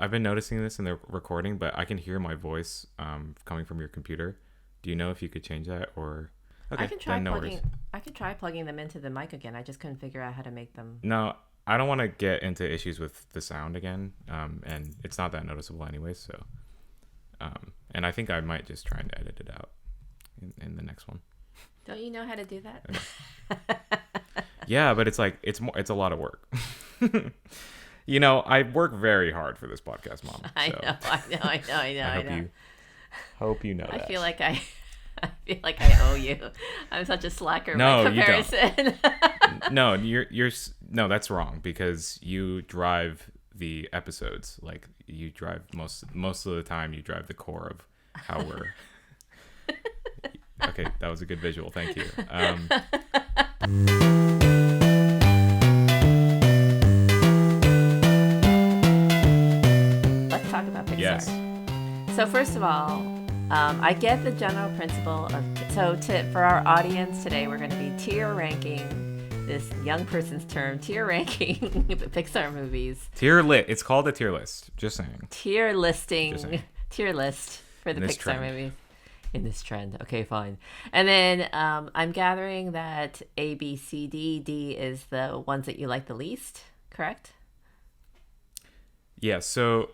I've been noticing this in the recording, but I can hear my voice coming from your computer. Do you know if you could change that or? I Okay, can try then no worries. plugging. I could try plugging them into the mic again. I just couldn't figure out how to make them. No, I don't want to get into issues with the sound again, and it's not that noticeable anyway. So, and I think I might just try and edit it out in the next one. Don't you know how to do that? Yeah, but it's like it's a lot of work. I work very hard for this podcast, Mom. I So know. I know. you hope you know I that. feel like I feel like I owe you. I'm such a slacker No, by you don't. comparison. No, no, that's wrong because you drive the episodes. Like you drive most of the time. You drive the core of how we're. Okay, that was a good visual. Thank you. Let's talk about Pixar. Yes. So first of all, I get the general principle of for our audience today, we're going to be tier ranking. This young person's term, tier ranking Pixar movies. It's called a tier list. Just saying. Tier list for the this Pixar trend. movies. In this trend. Okay, fine. And then I'm gathering that A, B, C, D is the ones that you like the least, correct? Yeah. So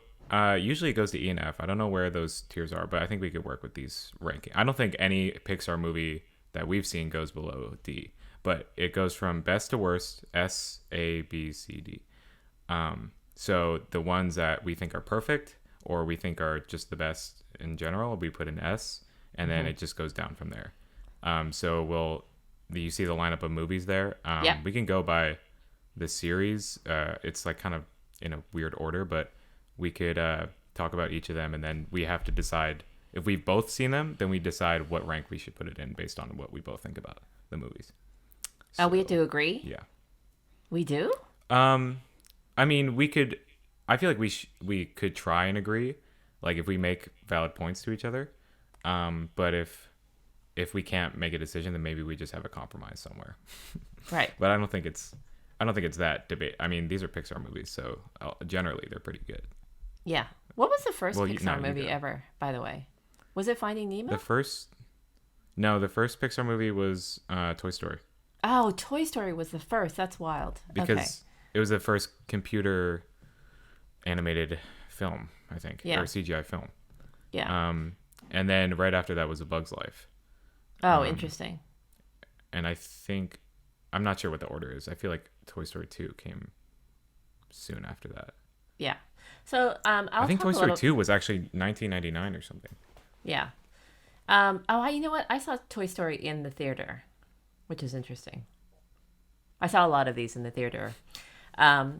usually it goes to E and F. I don't know where those tiers are, but I think we could work with these ranking. I don't think any Pixar movie that we've seen goes below D, but it goes from best to worst, S, A, B, C, D. So the ones that we think are perfect or we think are just the best in general, we put an S, and then it just goes down from there. So you see the lineup of movies there. Yeah. We can go by the series. It's like kind of in a weird order, but we could talk about each of them, and then we have to decide if we've both seen them. Then we decide what rank we should put it in based on what we both think about the movies. Oh, we have to agree? Yeah. We do? I mean, we could. I feel like we could try and agree, like if we make valid points to each other. But if we can't make a decision, then maybe we just have a compromise somewhere. Right. But I don't think it's that debate. I mean, these are Pixar movies, so generally they're pretty good. Yeah. What was the first Well, Pixar you movie go. ever, by the way? Was it Finding Nemo? The first Pixar movie was Toy Story. Oh, Toy Story was the first. That's wild. Because okay. it was the first computer animated film, I think, Yeah. or CGI film. Yeah. And then right after that was A Bug's Life. Oh, interesting. And I think, I'm not sure what the order is. I feel like Toy Story 2 came soon after that. Yeah. So I think Toy talk a Story little... 2 was actually 1999 or something. Yeah. You know what? I saw Toy Story in the theater, which is interesting. I saw a lot of these in the theater. I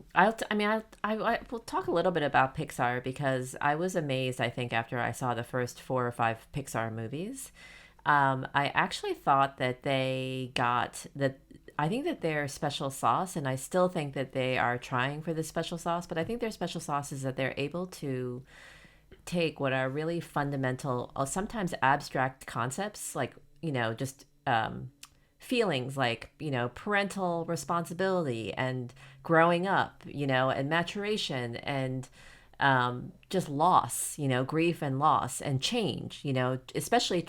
will talk a little bit about Pixar because I was amazed, I think, after I saw the first 4 or 5 Pixar movies. I actually thought that I think that their special sauce, and I still think that they are trying for this special sauce, but I think their special sauce is that they're able to take what are really fundamental, sometimes abstract concepts, like, just feelings like, parental responsibility and growing up, and maturation and just loss, grief and loss and change, especially,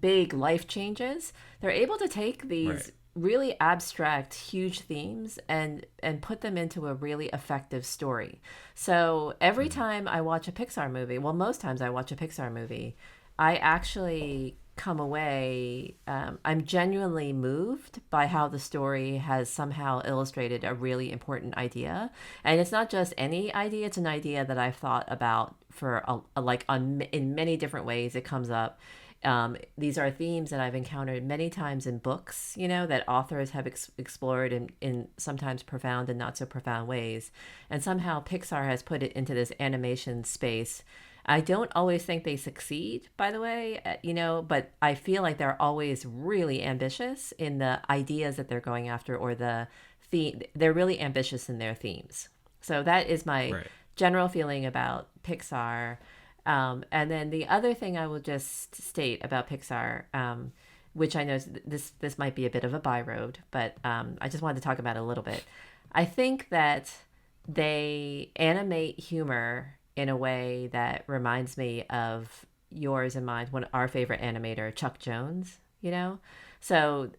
big life changes. They're able to take these Right. really abstract, huge themes and put them into a really effective story. So every time I watch a Pixar movie, well, most times I watch a Pixar movie, I actually come away, I'm genuinely moved by how the story has somehow illustrated a really important idea. And it's not just any idea, it's an idea that I've thought about for in many different ways. It comes up. These are themes that I've encountered many times in books, that authors have explored in sometimes profound and not so profound ways. And somehow Pixar has put it into this animation space. I don't always think they succeed, by the way, but I feel like they're always really ambitious in the ideas that they're going after or the theme. They're really ambitious in their themes. So that is my Right. general feeling about Pixar. And then the other thing I will just state about Pixar, which I know this might be a bit of a byroad, but I just wanted to talk about it a little bit. I think that they animate humor in a way that reminds me of yours and mine, one our favorite animator, Chuck Jones, you know? So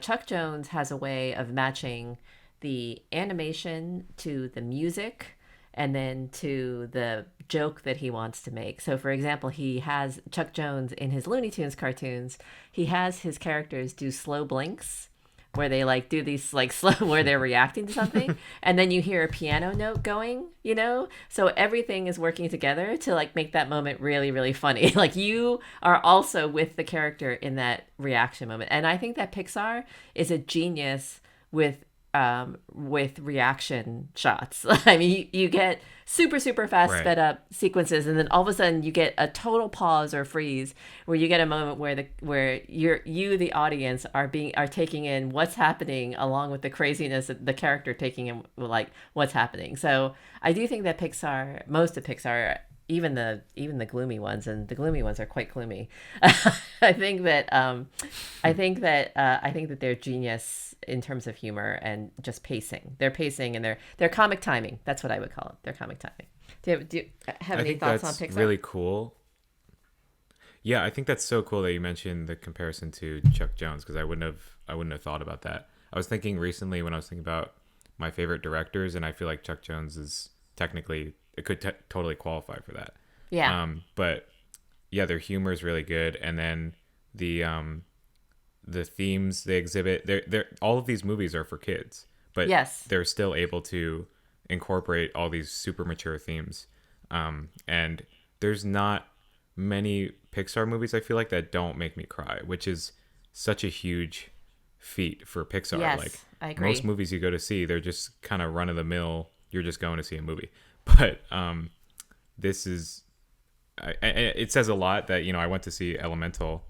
Chuck Jones has a way of matching the animation to the music and then to the joke that he wants to make. So, for example, he has Chuck Jones in his Looney Tunes cartoons, he has his characters do slow blinks where they like do these like slow where they're reacting to something and then you hear a piano note going, so everything is working together to like make that moment really really funny. Like you are also with the character in that reaction moment, and I think that Pixar is a genius with reaction shots. I mean, you get super super fast Right. sped up sequences, and then all of a sudden you get a total pause or freeze, where you get a moment where the audience are taking in what's happening along with the craziness of the character taking in like what's happening. So I do think that most of Pixar, even the gloomy ones, and the gloomy ones are quite gloomy. I think that they're genius in terms of humor and just pacing. Their pacing and their comic timing. That's what I would call it. Their comic timing. Do you have I any think thoughts on that's Pixar? really cool. Yeah, I think that's so cool that you mentioned the comparison to Chuck Jones because I wouldn't have thought about that. I was thinking recently when I was thinking about my favorite directors, and I feel like Chuck Jones is technically it could totally qualify for that. Yeah. But yeah, their humor is really good, and then the themes they exhibit, they're all of these movies are for kids, but Yes. they're still able to incorporate all these super mature themes. And there's not many Pixar movies I feel like that don't make me cry, which is such a huge feat for Pixar. Like Yes. I most agree. movies you go to see, they're just kind of run of the mill. You're just going to see a movie, but this is it says a lot that I went to see Elemental,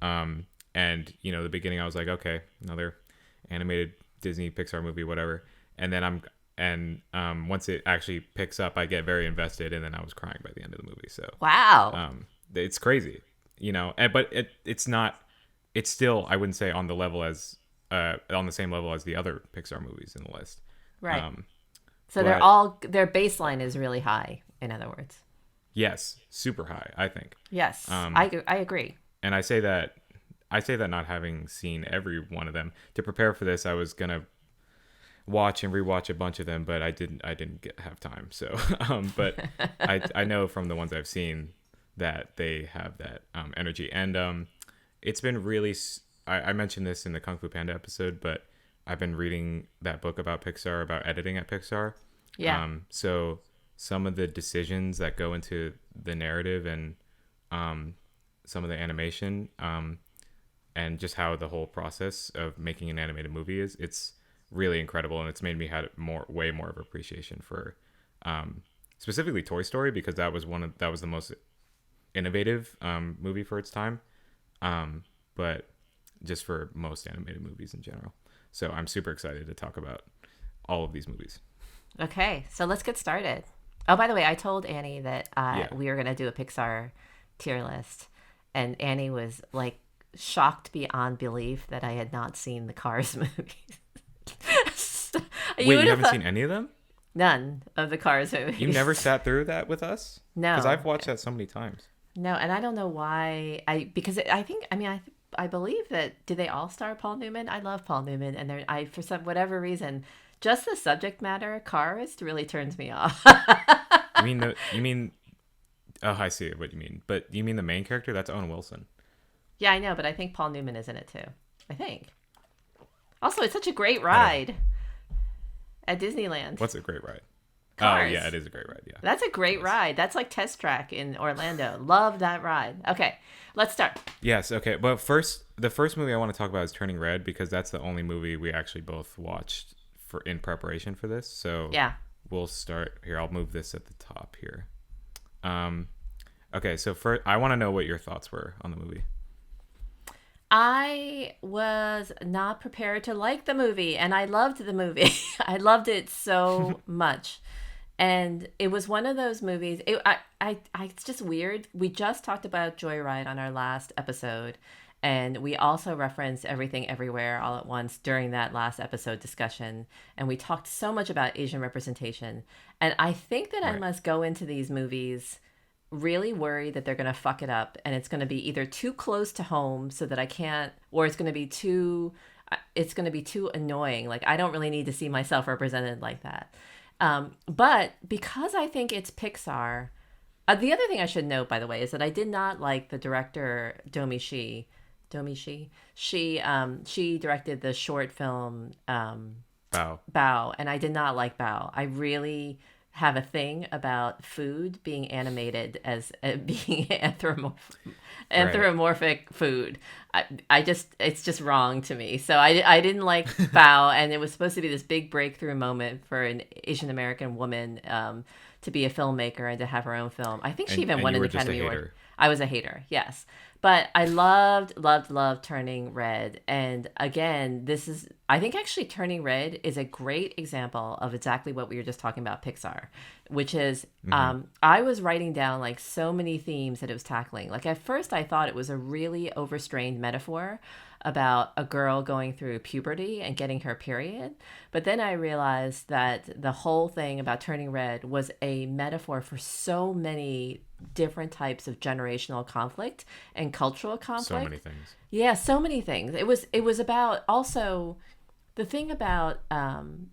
and the beginning I was like, okay, another animated Disney Pixar movie, whatever, and then once it actually picks up, I get very invested, and then I was crying by the end of the movie. So Wow. it's crazy, but it's not. It's still, I wouldn't say on the same level as the other Pixar movies in the list. Right. Um, So but their baseline is really high. In other words. yes, super high, I think. Yes. Um, I agree. and I say that not having seen every one of them. To prepare for this, I was gonna watch and rewatch a bunch of them, but I didn't have time. So, but I know from the ones I've seen that they have that energy, and it's been really. I mentioned this in the Kung Fu Panda episode, but I've been reading that book about Pixar, about editing at Pixar. Yeah. So some of the decisions that go into the narrative and some of the animation, and just how the whole process of making an animated movie is, it's really incredible, and it's made me had way more of appreciation for specifically Toy Story, because that was the most innovative movie for its time, but just for most animated movies in general. So I'm super excited to talk about all of these movies. Okay. So let's get started. Oh, by the way, I told Annie that Yeah. we were gonna do a Pixar tier list, and Annie was like shocked beyond belief that I had not seen the Cars movies. You Wait, would you have haven't thought seen any of them? none of the Cars You movies. never sat through that with us? Because No, I've watched that so many times. no, and I don't know why. I think I believe that do they all star Paul Newman? I love Paul Newman, and I for some whatever reason, just the subject matter Cars really turns me off. You mean oh, I see what you mean. But you mean the main character? That's Owen Wilson. Yeah, I know, but I think Paul Newman is in it too. I think. Also, it's such a great I don't know. ride at Disneyland. What's a great ride? Oh yeah, Cars. it is a great ride. Yeah. That's a great Yes. ride. That's like Test Track in Orlando. Love that ride. Okay, let's start. Yes. Okay. But the first movie I want to talk about is Turning Red, because that's the only movie we actually both watched for in preparation for this. So Yeah. we'll start here. I'll move this at the top here. Um. Okay. So first, I want to know what your thoughts were on the movie. I was not prepared to like the movie, and I loved the movie. I loved it so much. And it was one of those movies. It's just weird. We just talked about Joyride on our last episode, And we also referenced Everything Everywhere All at Once during that last episode discussion. And we talked so much about Asian representation. And I think that I Right. must go into these movies really worried that they're going to fuck it up and it's going to be either too close to home so that I can't, or it's going to be too annoying. Like, I don't really need to see myself represented like that. But because I think it's Pixar, the other thing I should note, by the way, is that I did not like the director Domi Shi. Domi Shi. She directed the short film Wow. Bao, and I did not like Bao. I really have a thing about food being animated as being Right. anthropomorphic food. I just, it's just wrong to me. So I didn't like Bao, and it was supposed to be this big breakthrough moment for an Asian American woman to be a filmmaker and to have her own film. I think she even And won you an were just a Academy Award. hater. I was a hater, yes. But I loved Turning Red. And again, I think actually Turning Red is a great example of exactly what we were just talking about Pixar, which is I was writing down like so many themes that it was tackling. Like at first I thought it was a really overstrained metaphor about a girl going through puberty and getting her period. But then I realized that the whole thing about Turning Red was a metaphor for so many different types of generational conflict and cultural So conflict. many things. Yeah, so many things. It was about also the thing about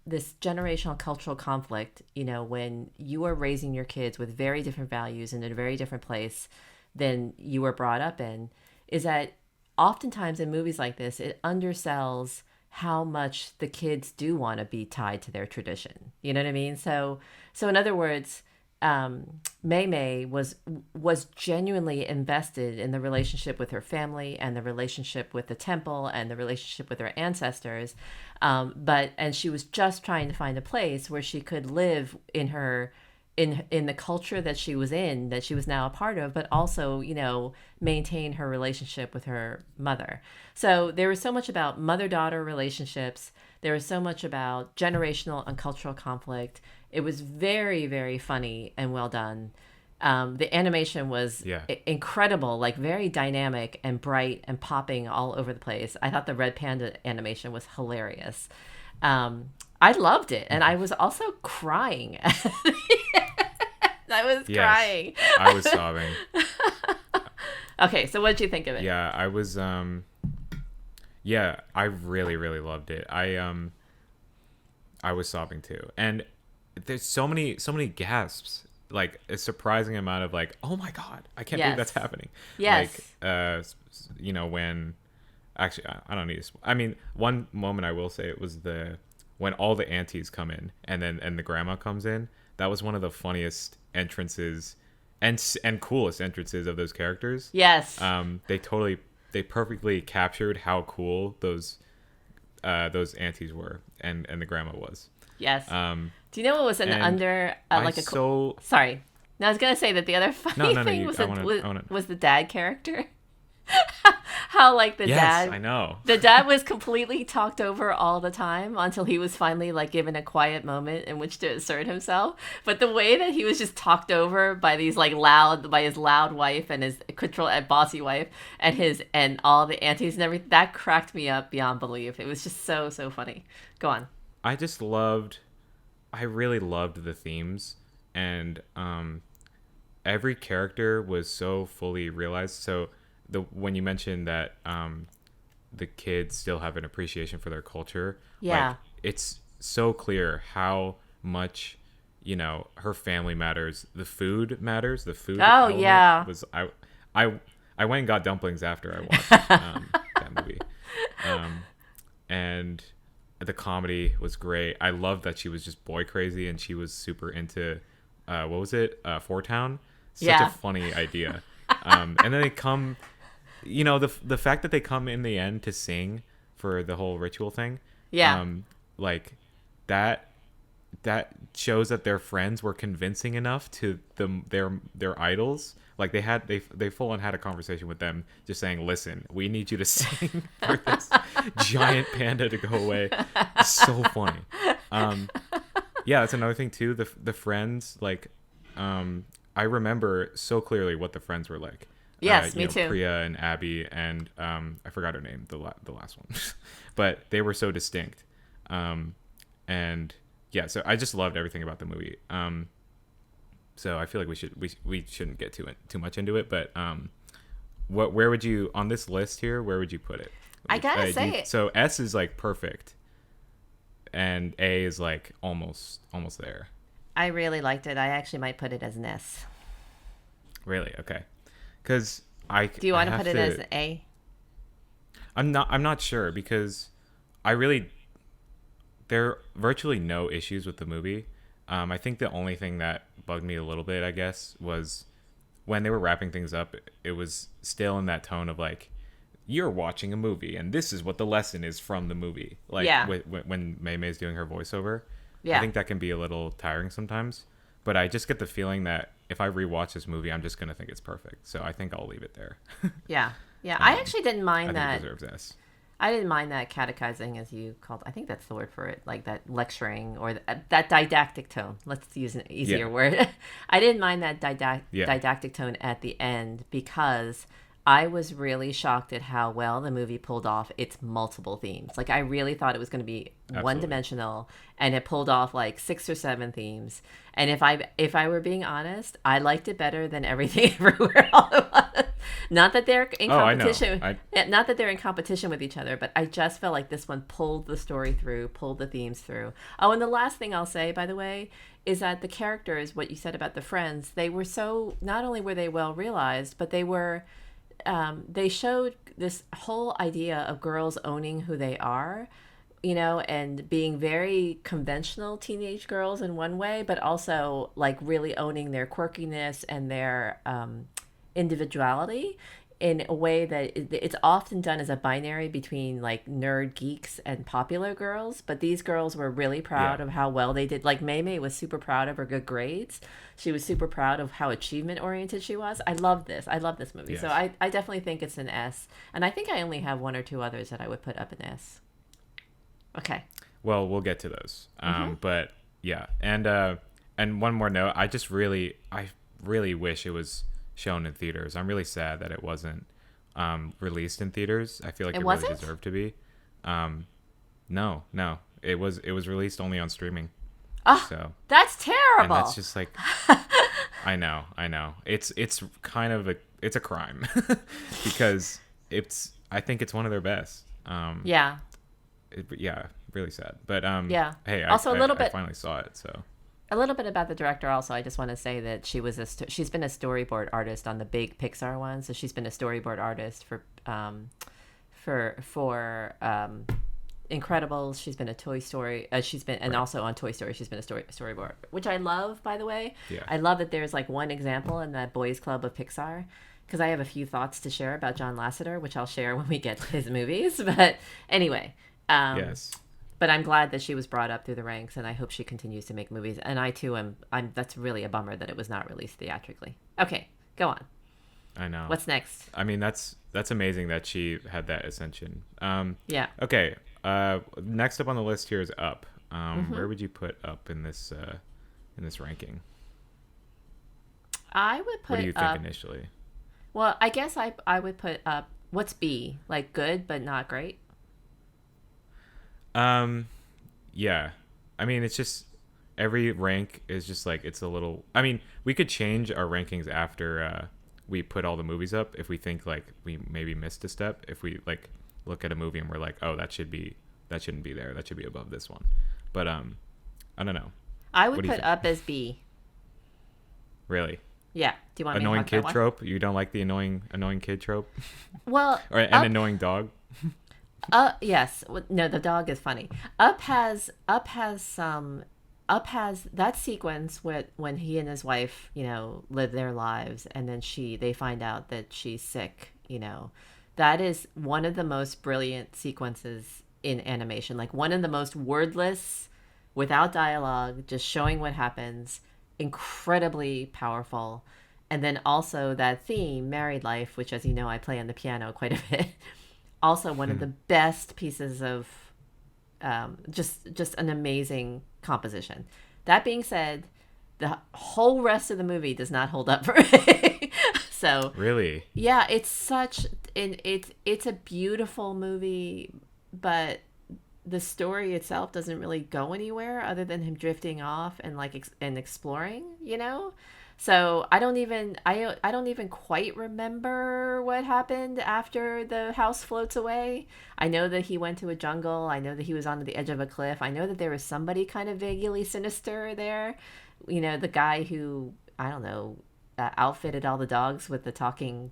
this generational cultural conflict. You know, when you are raising your kids with very different values in a very different place than you were brought up in, is that oftentimes in movies like this, it undersells how much the kids do want to be tied to their tradition. You know what I mean? So in other words, Mei Mei was genuinely invested in the relationship with her family and the relationship with the temple and the relationship with her ancestors, and she was just trying to find a place where she could live in the culture that she was in, that she was now a part of, but also, maintain her relationship with her mother. So there was so much about mother-daughter relationships. There was so much about generational and cultural conflict. It was very, very funny and well done. The animation was Yeah. incredible, like very dynamic and bright and popping all over the place. I thought the red panda animation was hilarious. I loved it, and I was also crying. I was Yes. crying. I was sobbing. Okay, so what did you think of it? Yeah, I was yeah, I really really loved it. I was sobbing too. And there's so many gasps. Like a surprising amount of like, "Oh my god, I can't believe that's Yes. happening." Like Yes. when actually I don't need to I mean, one moment I will say it was when all the aunties come in and the grandma comes in. That was one of the funniest entrances and coolest entrances of those characters. Yes. They perfectly captured how cool those aunties were and the grandma was. Yes. Um, Do you know what was an and under I like a so sorry? No, I was gonna say that the other no funny no no thing you was I want to was the dad character. How like the yes dad I know the dad was completely talked over all the time until he was finally like given a quiet moment in which to assert himself. But the way that he was just talked over by his loud wife and his control and bossy wife and all the aunties and everything, that cracked me up beyond belief. It was just so funny. Go on. I just I really loved the themes and every character was so fully realized. So when you mentioned that the kids still have an appreciation for their culture, like Yeah. it's so clear how much her family matters, the food matters, the food Oh element yeah. was I went and got dumplings after I watched that movie. And the comedy was great. I loved that she was just boy crazy and she was super into what was it? Four Town. Such Yeah. a funny idea. And then they come, the fact that they come in the end to sing for the whole ritual thing, Yeah. like that shows that their friends were convincing enough to their idols. Like they full on had a conversation with them, just saying, "Listen, we need you to sing for this giant panda to go away." It's so funny. Yeah, that's another thing too. The friends, like, I remember so clearly what the friends were like. Yes, me too. Priya and Abby, and I forgot her name, the last one, but they were so distinct, and yeah, so I just loved everything about the movie. So I feel like we shouldn't get too much into it, but where would you on this list here? Where would you put it? I gotta say, so S is like perfect, and A is like almost there. I really liked it. I actually might put it as an S. Really? Okay. Because do you want to put it as an A? I'm not sure because there are virtually no issues with the movie. I think the only thing that bugged me a little bit, I guess, was when they were wrapping things up. It was still in that tone of like, you're watching a movie and this is what the lesson is from the movie. Like when Mei Mei's doing her voiceover. Yeah. I think that can be a little tiring sometimes, but I just get the feeling that if I rewatch this movie, I'm just going to think it's perfect. So I think I'll leave it there. Yeah. I actually didn't mind that. I think it deserves S. I didn't mind that catechizing, as you called. I think that's the word for it, like that lecturing or that didactic tone. Let's use an easier word. I didn't mind that didactic tone at the end because I was really shocked at how well the movie pulled off its multiple themes. Like, I really thought it was going to be one-dimensional, and it pulled off like 6 or 7 themes. And if I were being honest, I liked it better than Everything Everywhere All at Once. Not that they're in competition. Not that they're in competition with each other, but I just felt like this one pulled the story through, pulled the themes through. Oh, and the last thing I'll say, by the way, is that the characters, what you said about the friends, they were so, not only were they well realized, but they showed this whole idea of girls owning who they are, and being very conventional teenage girls in one way, but also like really owning their quirkiness and their individuality in a way that it's often done as a binary between like nerd geeks and popular girls. But these girls were really proud of how well they did. Like Mei Mei was super proud of her good grades. She was super proud of how achievement oriented she was. I love this movie. Yes. So I definitely think it's an S. And I think I only have 1 or 2 others that I would put up an S. Okay. Well, we'll get to those. But yeah. And one more note, I really wish it was shown in theaters. I'm really sad that it wasn't released in theaters. I feel like it really deserved to be. No. It was released only on streaming. Oh, so that's terrible. And that's just like I know. It's kind of it's a crime because I think it's one of their best. Really sad. But hey, also I finally saw it, so. A little bit about the director also. I just want to say that she's been a storyboard artist on the big Pixar ones. So she's been a storyboard artist for Incredibles. She's been a Toy Story. And also on Toy Story, she's been a storyboard, which I love, by the way. Yeah. I love that there's like one example in that boys club of Pixar, because I have a few thoughts to share about John Lasseter, which I'll share when we get to his movies. But anyway. Yes. But I'm glad that she was brought up through the ranks, and I hope she continues to make movies. And I too am. That's really a bummer that it was not released theatrically. Okay, go on. I know. What's next? I mean, that's amazing that she had that ascension. Yeah. Okay. Next up on the list here is Up. Where would you put Up in this ranking? I would put. What do you think initially? Well, I guess I would put Up. What's B? Like good but not great. Yeah. I mean, it's just every rank is just like it's a little. I mean, we could change our rankings after we put all the movies up if we think like we maybe missed a step. If we like look at a movie and we're like, oh, that shouldn't be there. That should be above this one. But I don't know. I would put Up as B. Really? Yeah. Do you want annoying me to kid trope? You don't like the annoying kid trope? Well, or an annoying dog? Yes. No, the dog is funny. Up has that sequence when he and his wife, live their lives, and then they find out that she's sick. That is one of the most brilliant sequences in animation. Like one of the most wordless, without dialogue, just showing what happens. Incredibly powerful. And then also that theme, Married Life, which, as you know, I play on the piano quite a bit. Also one of the best pieces of just an amazing composition. That being said, the whole rest of the movie does not hold up for me. So Really? yeah, it's a beautiful movie, but the story itself doesn't really go anywhere other than him drifting off and and exploring, So I don't even quite remember what happened after the house floats away. I know that he went to a jungle. I know that he was on the edge of a cliff. I know that there was somebody kind of vaguely sinister there. The guy who, I don't know, outfitted all the dogs with the talking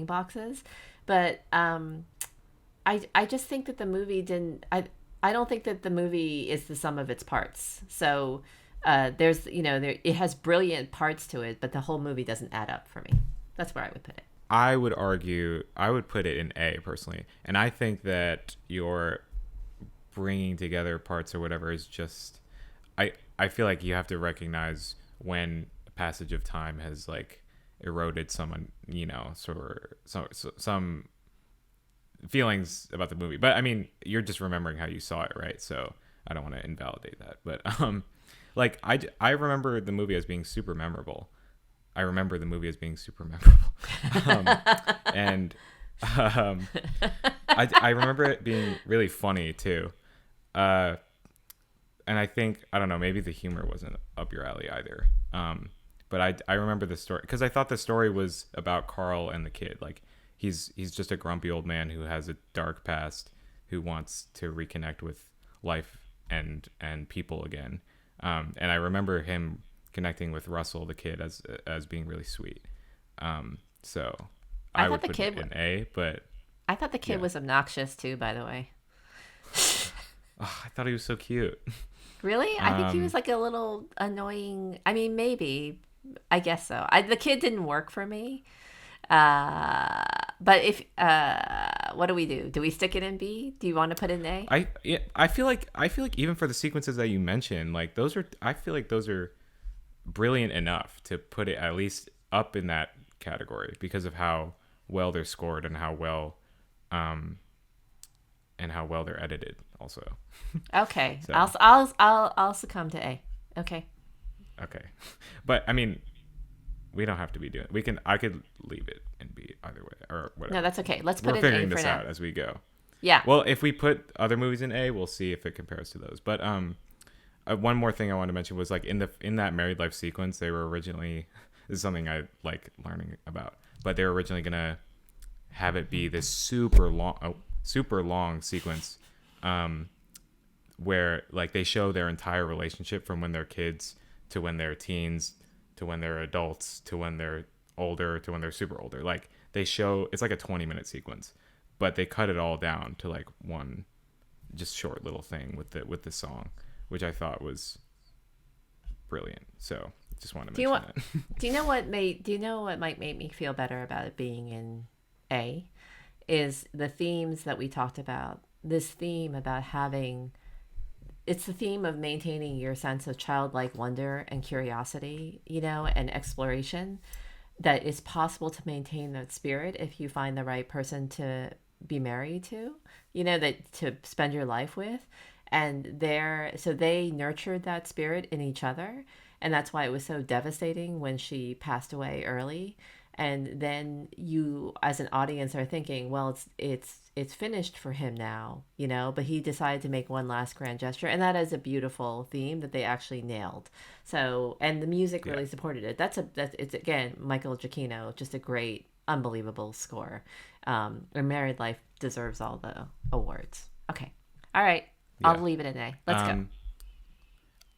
boxes. But I just think that the movie didn't. I don't think that the movie is the sum of its parts. So there's it has brilliant parts to it, but the whole movie doesn't add up for me. That's where I would put it. I would argue I would put it in A personally, and I think that your bringing together parts or whatever is just I feel like you have to recognize when a passage of time has like eroded some sort of some feelings about the movie. But I mean, you're just remembering how you saw it, right? So I don't want to invalidate that. But like I remember the movie as being super memorable. I remember the movie as being super memorable. And I remember it being really funny too. And I think, I don't know, maybe the humor wasn't up your alley either. But I remember the story because I thought the story was about Carl and the kid. Like he's just a grumpy old man who has a dark past who wants to reconnect with life and people again. And I remember him connecting with Russell, the kid, as being really sweet. So I would put it in A, but I thought the kid was obnoxious too, by the way. Oh, I thought he was so cute. Really? I think he was like a little annoying. I mean, maybe. I guess so. The kid didn't work for me. But if what do we do? Do we stick it in B? Do you want to put it in A? I feel like even for the sequences that you mentioned, like I feel like those are brilliant enough to put it at least up in that category because of how well they're scored and how well they're edited also. Okay. So. I'll succumb to A. Okay. But I mean, we don't have to be doing it. I could leave it and be either way or whatever. No, that's okay. Let's put it in A for now. We're figuring this out as we go. Yeah. Well, if we put other movies in A, we'll see if it compares to those. But one more thing I wanted to mention was like in that married life sequence, they were originally, this is something I like learning about, but they were originally gonna have it be this super long sequence, where like they show their entire relationship from when they're kids to when they're teens to when they're adults to when they're older to when they're super older. Like they show, it's like a 20-minute sequence, but they cut it all down to like one just short little thing with the song, which I thought was brilliant. So just wanted to mention that. Do you know what might make me feel better about it being in A? Is the themes that we talked about. This theme about it's the theme of maintaining your sense of childlike wonder and curiosity, and exploration, that it's possible to maintain that spirit if you find the right person to be married to, that to spend your life with. And so they nurtured that spirit in each other. And that's why it was so devastating when she passed away early. And then you, as an audience, are thinking, well, it's finished for him now, but he decided to make one last grand gesture. And that is a beautiful theme that they actually nailed. So, and the music really supported it. It's again, Michael Giacchino, just a great, unbelievable score. And Married Life deserves all the awards. Okay. All right. I'll leave it in A. Let's go.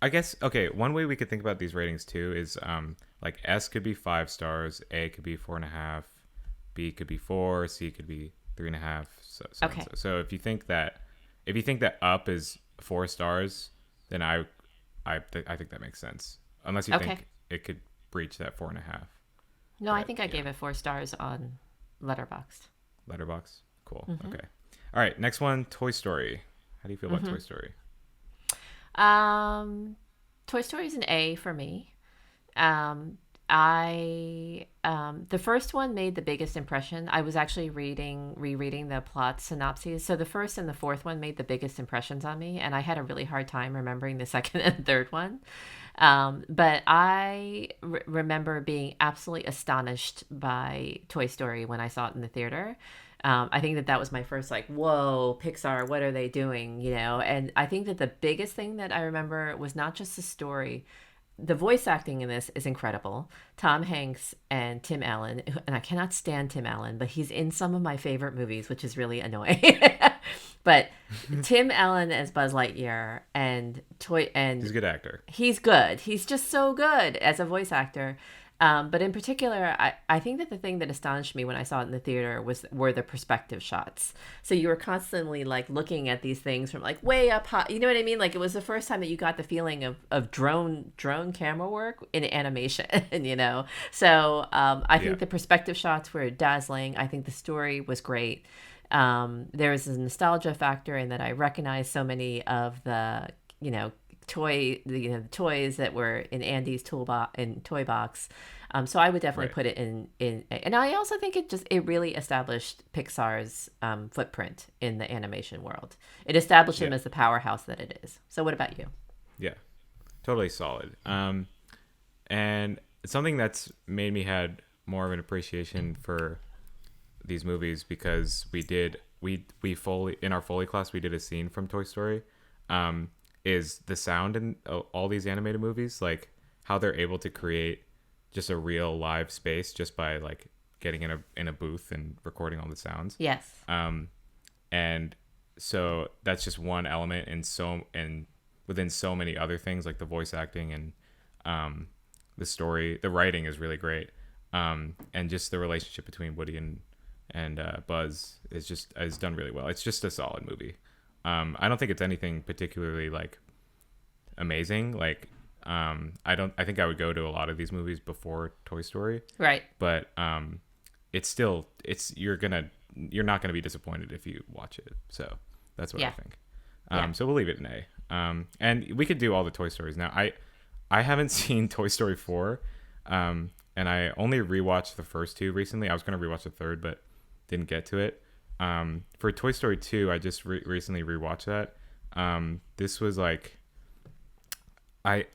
I guess, okay, one way we could think about these ratings too is like S could be 5 stars, A could be 4.5, B could be 4, C could be 3.5. Okay. So if you think that up is 4 stars, then I think that makes sense. Unless you think it could breach that 4.5. No, I think I gave it 4 stars on Letterboxd. Letterboxd? Cool. Mm-hmm. Okay. All right, next one, Toy Story. How do you feel about Toy Story? Toy Story is an A for me. I the first one made the biggest impression. I was actually rereading the plot synopses. So the first and the fourth one made the biggest impressions on me, and I had a really hard time remembering the second and third one. But I remember being absolutely astonished by Toy Story when I saw it in the theater. I think that was my first like, whoa, Pixar, what are they doing? You know, and I think that the biggest thing that I remember was not just the story. The voice acting in this is incredible. Tom Hanks and Tim Allen, and I cannot stand Tim Allen, but he's in some of my favorite movies, which is really annoying. But Tim Allen as Buzz Lightyear and He's a good actor. He's good. He's just so good as a voice actor. But in particular, I think that the thing that astonished me when I saw it in the theater were the perspective shots. So you were constantly like looking at these things from like way up high. You know what I mean? Like it was the first time that you got the feeling of drone camera work in animation. You know, so I think the perspective shots were dazzling. I think the story was great. There was a nostalgia factor in that I recognized so many of the the toys that were in Andy's toy box. So I would definitely put it in, and I also think it really established Pixar's footprint in the animation world. It established them as the powerhouse that it is. So what about you? Yeah, totally solid. And something that's made me had more of an appreciation for these movies because we fully in our Foley class we did a scene from Toy Story. Is the sound in all these animated movies, like how they're able to create just a real live space just by like getting in a booth and recording all the sounds. Yes. And so that's just one element and within so many other things like the voice acting and the story, the writing is really great. And just the relationship between Woody and Buzz is done really well. It's just a solid movie. I don't think it's anything particularly like amazing. Like, I think I would go to a lot of these movies before Toy Story. Right. But you're not gonna be disappointed if you watch it. So that's what I think. So we'll leave it in A. And we could do all the Toy Stories now. I haven't seen Toy Story 4. And I only rewatched the first two recently. I was gonna rewatch the third, but didn't get to it. For Toy Story 2, I just recently rewatched that. This was like, I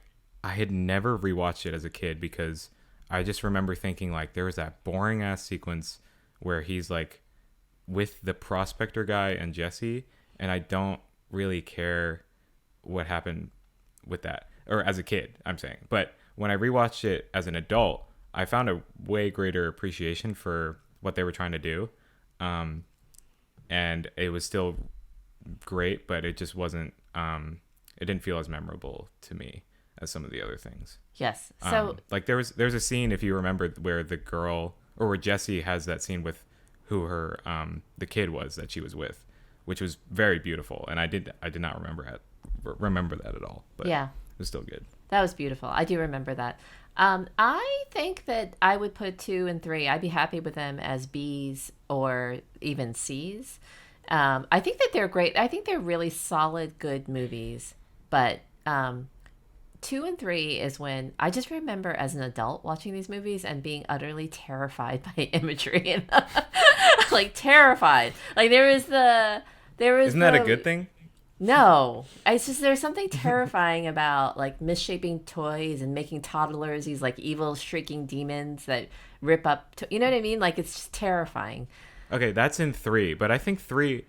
had never rewatched it as a kid because I just remember thinking like there was that boring ass sequence where he's like with the prospector guy and Jesse, and I don't really care what happened with that, or as a kid, I'm saying. But when I rewatched it as an adult, I found a way greater appreciation for what they were trying to do. And it was still great, but it just wasn't, it didn't feel as memorable to me as some of the other things. Yes. So like there's a scene, if you remember, where the girl, or where Jessie has that scene with who her, the kid was that she was with, which was very beautiful. And I did not remember that at all, but it was still good. That was beautiful. I do remember that. I think that I would put 2 and 3. I'd be happy with them as Bs or even Cs. I think that they're great. I think they're really solid, good movies. But 2 and 3 is when I just remember as an adult watching these movies and being utterly terrified by imagery and like terrified. Like isn't that a good thing? No, it's just there's something terrifying about like misshaping toys and making toddlers these like evil shrieking demons that rip up. You know what I mean? Like it's just terrifying. Okay, that's in 3, but I think 3.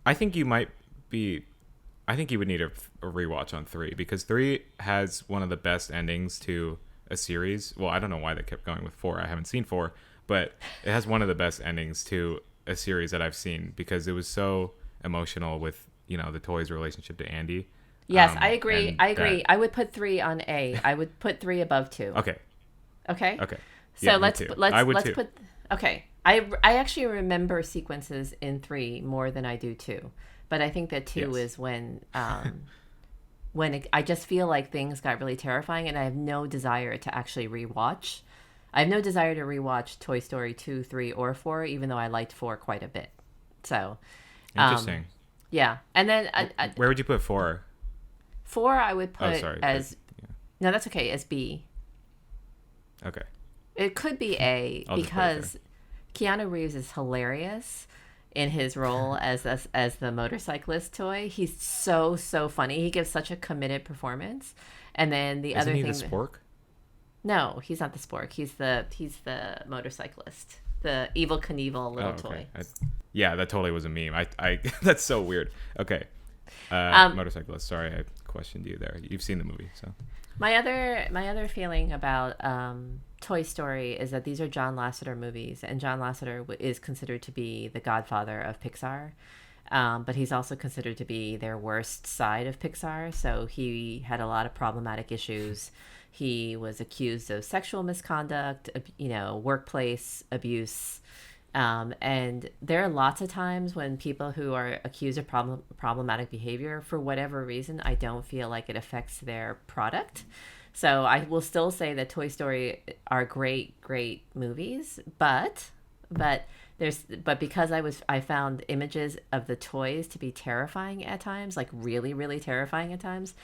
I think you would need a rewatch on 3 because 3 has one of the best endings to a series. Well, I don't know why they kept going with 4. I haven't seen 4, but it has one of the best endings to a series that I've seen because it was so emotional with, the toys' relationship to Andy. Yes, I agree. I would put 3 on A. I would put 3 above 2. Okay. Okay. So Yeah, let's too. put. Okay. I actually remember sequences in 3 more than I do 2, but I think that 2 is when I just feel like things got really terrifying, and I have no desire to actually rewatch. I have no desire to rewatch Toy Story 2, 3, or 4, even though I liked 4 quite a bit. So interesting. Yeah, and then where would you put 4? 4 I would put sorry, as no, that's okay, as B. Okay. It could be A I'll just put it there. because Keanu Reeves is hilarious in his role as the motorcyclist toy. He's so funny. He gives such a committed performance. And then the Isn't other he the thing, spork? no, he's not the spork. He's the motorcyclist, the evil Knievel Oh, little okay. toy. Yeah, that totally was a meme. I that's so weird. Okay. Um, Motorcyclist. Sorry, I questioned you there. You've seen the movie, so. my other feeling about Toy Story is that these are John Lasseter movies, and John Lasseter is considered to be the godfather of Pixar. But he's also considered to be their worst side of Pixar. So he had a lot of problematic issues. He was accused of sexual misconduct, workplace abuse. And there are lots of times when people who are accused of problematic behavior, for whatever reason, I don't feel like it affects their product. So I will still say that Toy Story are great movies, but because I found images of the toys to be terrifying at times, like really terrifying at times.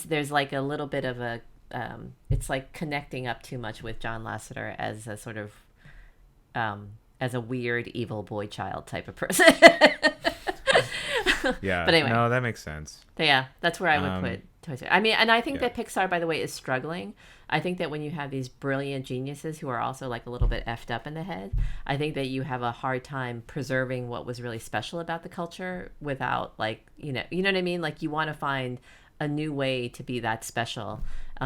There's like a little bit of a it's like connecting up too much with John Lasseter as a sort of as a weird evil boy child type of person. Yeah. But anyway, No, that makes sense. yeah, that's where I would put Toy Story. I mean, and I think Yeah. that Pixar, by the way, is struggling. I think that when you have these brilliant geniuses who are also like a little bit effed up in the head, I think that you have a hard time preserving what was really special about the culture without you know what I mean? Like you want to find a new way to be that special,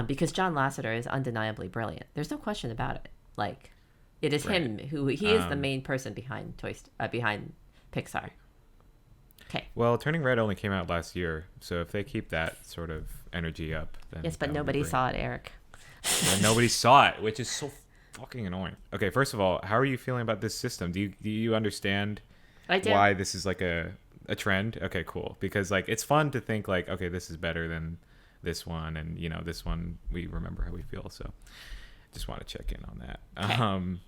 because John Lasseter is undeniably brilliant. There's no question about it. Like, it is Right. him who he is the main person behind behind Pixar. Okay. Well, Turning Red only came out last year, so if they keep that sort of energy up, then Yes, but that would be nobody great. saw it, Eric. And nobody saw it, which is so fucking annoying. Okay, first of all, how are you feeling about this system? Do you understand I do. why this is like a trend? Okay, cool. Because like it's fun to think like, okay, this is better than this one, and this one we remember how we feel. So just want to check in on that. Okay.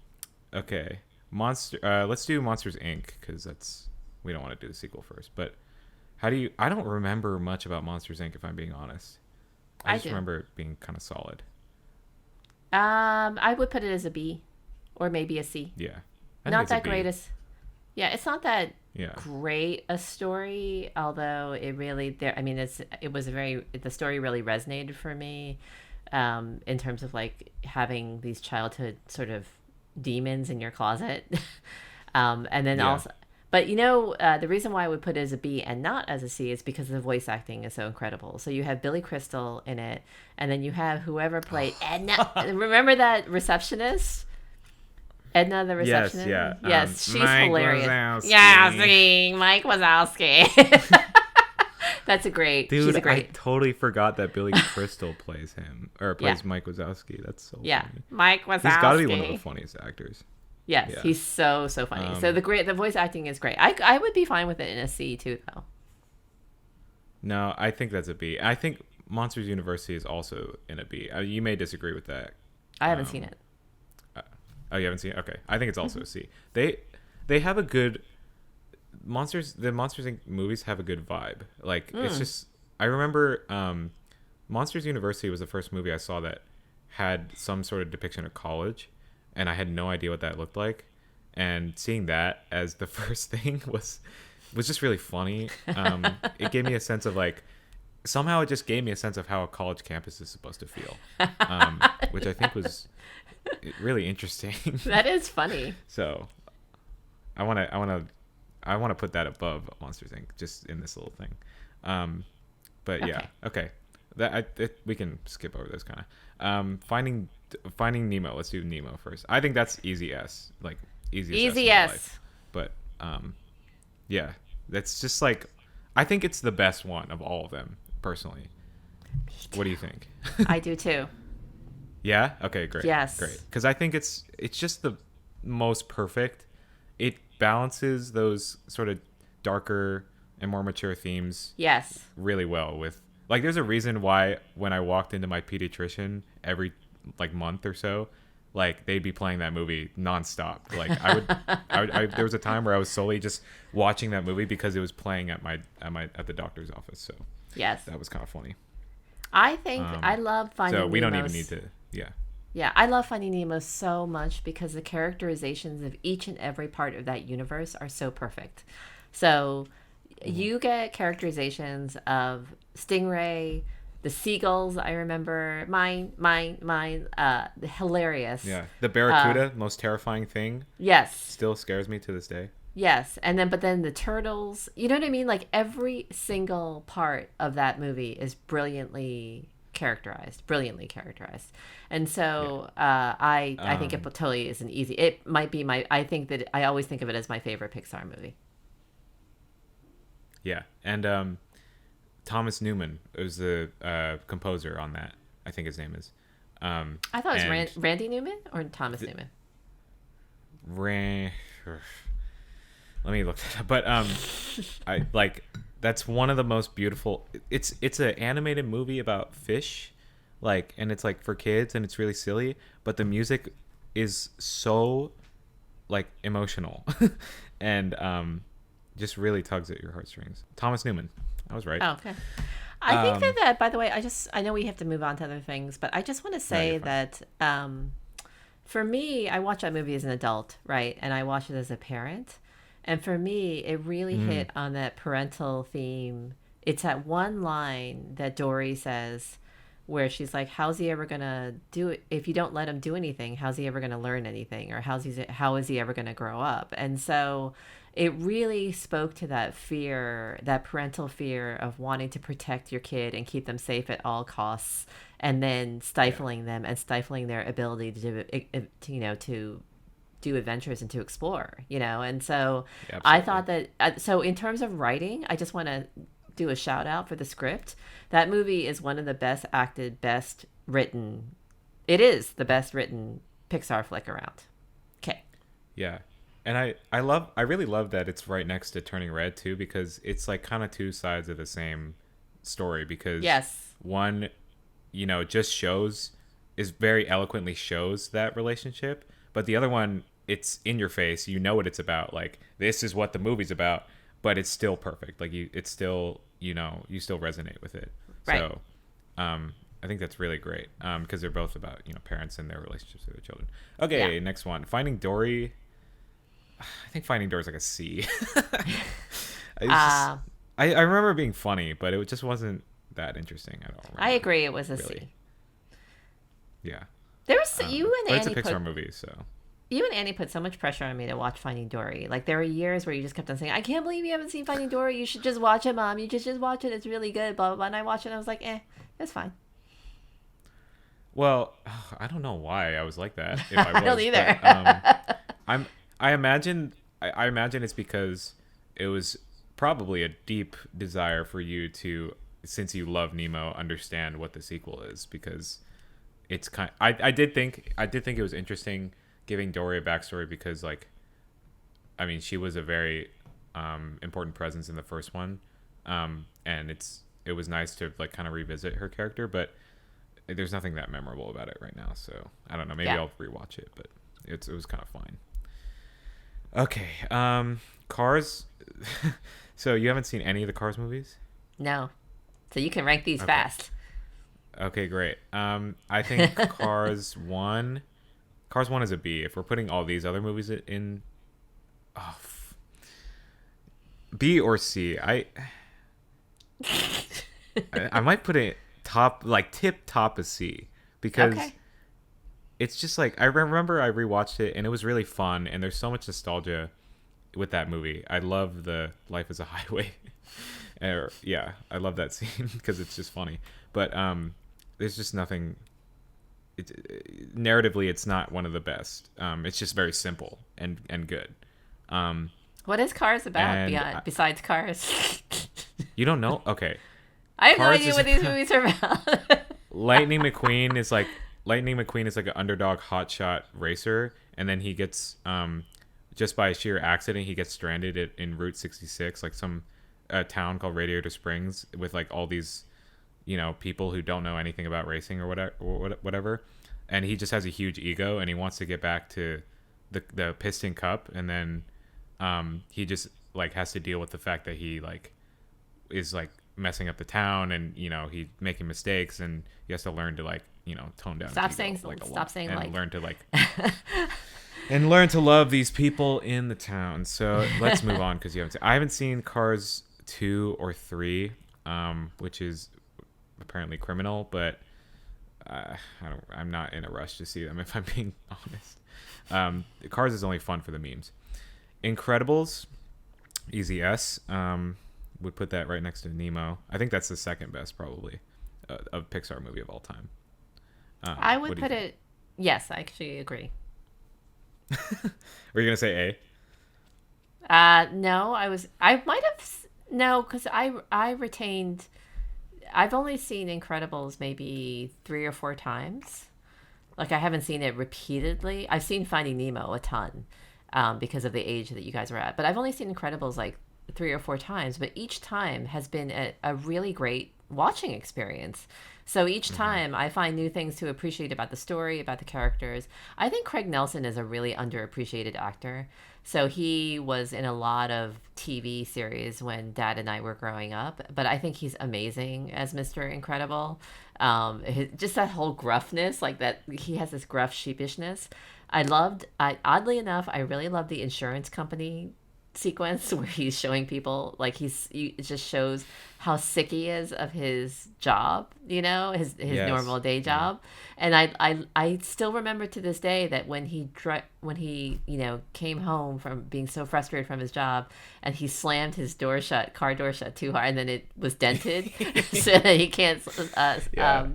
Okay, let's do Monsters Inc. because we don't want to do the sequel first. But I don't remember much about Monsters Inc. if I'm being honest. I just do. remember it being kind of solid. I would put it as a B, or maybe a C. Yeah. I think Not it's a that B. great as. Yeah, it's not that Yeah. great a story, although it really there. I mean, the story really resonated for me, in terms of like having these childhood sort of demons in your closet, and then Yeah. also. But the reason why I would put it as a B and not as a C is because the voice acting is so incredible. So you have Billy Crystal in it, and then you have whoever played Edna. Remember that receptionist? Edna, the Yes, receptionist. yeah. Yes, she's Mike hilarious. Wazowski. Yeah, see, Mike Wazowski. That's Dude, she's a great. I totally forgot that Billy Crystal plays him or plays Yeah. Mike Wazowski. That's so Yeah, funny. Mike Wazowski. He's got to be one of the funniest actors. Yes, Yeah. he's so funny. So the voice acting is great. I would be fine with it in a C too, though. No, I think that's a B. I think Monsters University is also in a B. You may disagree with that. I haven't seen it. Oh, you haven't seen it? Okay. I think it's also a C. They have a good the Monsters Inc. movies have a good vibe. Like it's just I remember Monsters University was the first movie I saw that had some sort of depiction of college, and I had no idea what that looked like. And seeing that as the first thing was just really funny. It gave me a sense of like somehow it just gave me a sense of how a college campus is supposed to feel, which I think was really interesting. That is funny. So I want to put that above Monsters Inc. just in this little thing. But yeah, okay. We can skip over those kind of. Finding Nemo. Let's do Nemo first. I think that's easy S, like easiest Easy S. In my S. life. But yeah, that's just like I think it's the best one of all of them personally. What do you think? I do too. Yeah. Okay. Great. Yes. Great. Because I think it's just the most perfect. It balances those sort of darker and more mature themes Yes. really well. With like, there's a reason why when I walked into my pediatrician every like month or so, like they'd be playing that movie nonstop. Like I there was a time where I was solely just watching that movie because it was playing at the doctor's office. So Yes. that was kind of funny. I think I love Finding So we Nemo's. don't even need to. Yeah. Yeah, I love Finding Nemo so much because the characterizations of each and every part of that universe are so perfect. So Mhm. you get characterizations of Stingray, the seagulls. I remember mine. Hilarious. Yeah, the Uh, barracuda, most terrifying thing, yes, still scares me to this day. yes, and then but then the turtles. You know what I mean? Like every single part of that movie is brilliantly characterized. And Yeah. so I think it Um, totally is an easy. It might be my. I think that I always think of it as my favorite Pixar movie. yeah, and Thomas Newman was the composer on that. I think his name is. I thought it was And Randy Newman or Thomas the, Newman. Ran, let me look that up. But I like that's one of the most beautiful. It's an animated movie about fish, like, and it's like for kids, and it's really silly. But the music is so like emotional, and just really tugs at your heartstrings. Thomas Newman, I was right. Oh, okay. I think Um, that by the way, I know we have to move on to other things, but I just want to no, you're say fine. that for me, I watched that movie as an adult, right? And I watched it as a parent. And for me, it really Mm, hit on that parental theme. It's that one line that Dory says where she's like, how's he ever going to do it? If you don't let him do anything, how's he ever going to learn anything? Or how is he ever going to grow up? And so it really spoke to that fear, that parental fear of wanting to protect your kid and keep them safe at all costs, and then yeah, stifling them and stifling their ability to to do adventures and to explore, and so yeah, I absolutely. thought that so in terms of writing, I just want to do a shout out for the script. That movie is one of the best acted, best written. It is the best written Pixar flick around. Okay. Yeah. And I really love that it's right next to Turning Red too, because it's like kind of two sides of the same story, because Yes. one, just shows is very eloquently shows that relationship, but the other one, it's in your face, you know what it's about, like this is what the movie's about, but it's still perfect. Like it's still, you still resonate with it. Right. So, I think that's really great. Because they're both about, parents and their relationships with their children. Yeah. Okay, next one. Finding Dory. I think Finding Dory is like a C. It's just Uh, I remember it being funny, but it just wasn't that interesting. I don't I remember agree. It was a really. C. Yeah. There's you and But it's a Annie put Pixar movie, so you and Annie put so much pressure on me to watch Finding Dory. Like there were years where you just kept on saying, "I can't believe you haven't seen Finding Dory. You should just watch it, Mom. You just watch it. It's really good." Blah blah blah. And I watched it, and I was like, it's fine. well, I don't know why I was like that if I I don't was, but either. I'm I imagine I imagine it's because it was probably a deep desire for you to, since you love Nemo, understand what the sequel is, because it's I did think it was interesting giving Dory a backstory, because like I mean she was a very important presence in the first one, and it was nice to like kind of revisit her character, but there's nothing that memorable about it right now, so I don't know, maybe Yeah. I'll rewatch it, but it was kind of fine. Okay, Cars. So you haven't seen any of the Cars movies? No. So you can rank these Okay. fast. Okay, great. I think Cars 1 is a B. If we're putting all these other movies in, oh, B or C. I might put it top, like tip top of C, because Okay. it's just like I remember I rewatched it and it was really fun, and there's so much nostalgia with that movie. I love the Life is a Highway. Yeah, I love that scene because it's just funny. But there's just nothing. Narratively, it's not one of the best. It's just very simple and good. Um, What is Cars about and beyond besides Cars? you don't know? Okay, I have no Cars idea is what these movies are about. Lightning McQueen is like Lightning McQueen is like an underdog hotshot racer, and then he gets just by sheer accident he gets stranded in Route 66, like some town called Radiator Springs, with like all these people who don't know anything about racing or whatever, and he just has a huge ego and he wants to get back to the Piston Cup, and then he just like has to deal with the fact that he like is like messing up the town, and he making mistakes, and he has to learn to like tone down Stop ego saying like a stop lot saying and like. learn to love these people in the town. So let's move on because I haven't seen Cars 2 or 3, which is apparently criminal, but I'm not in a rush to see them if I'm being honest. Cars is only fun for the memes. Incredibles, easy S. Would put that right next to Nemo. I think that's the second best probably of Pixar movie of all time. I would put it. Yes, I actually agree. Were you gonna say No, I might have. No, because I retained. I've only seen Incredibles maybe 3 or 4 times. Like I haven't seen it repeatedly. I've seen Finding Nemo a ton, because of the age that you guys were at. But I've only seen Incredibles like 3 or 4 times. But each time has been a really great watching experience. So each time I find new things to appreciate about the story, about the characters. I think Craig Nelson is a really underappreciated actor. So he was in a lot of TV series when Dad and I were growing up, but I think he's amazing as Mr. Incredible. Just that whole gruffness, like that, he has this gruff sheepishness. Oddly enough, I really love the insurance company sequence where he's showing people like it just shows how sick he is of his job, his yes? normal day Yeah. job. And I still remember to this day that when he came home from being so frustrated from his job and he slammed his car door shut too hard and then it was dented so that he can't Yeah.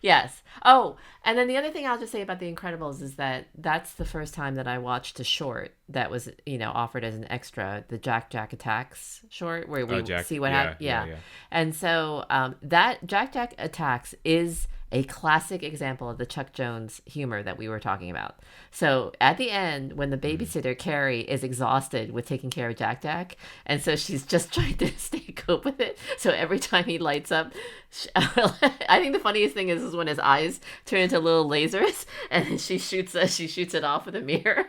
yes. Oh, and then the other thing I'll just say about The Incredibles is that that's the first time that I watched a short that was, offered as an extra, the Jack Jack Attacks short, where we Jack. see what Yeah, happens. yeah, Yeah. yeah. And so that Jack Jack Attacks is a classic example of the Chuck Jones humor that we were talking about. So at the end, when the babysitter, Carrie, is exhausted with taking care of Jack Jack, and so she's just trying to stay cope with it. So every time he lights up, I think the funniest thing is when his eyes turn into little lasers, and then she shoots it off with a mirror.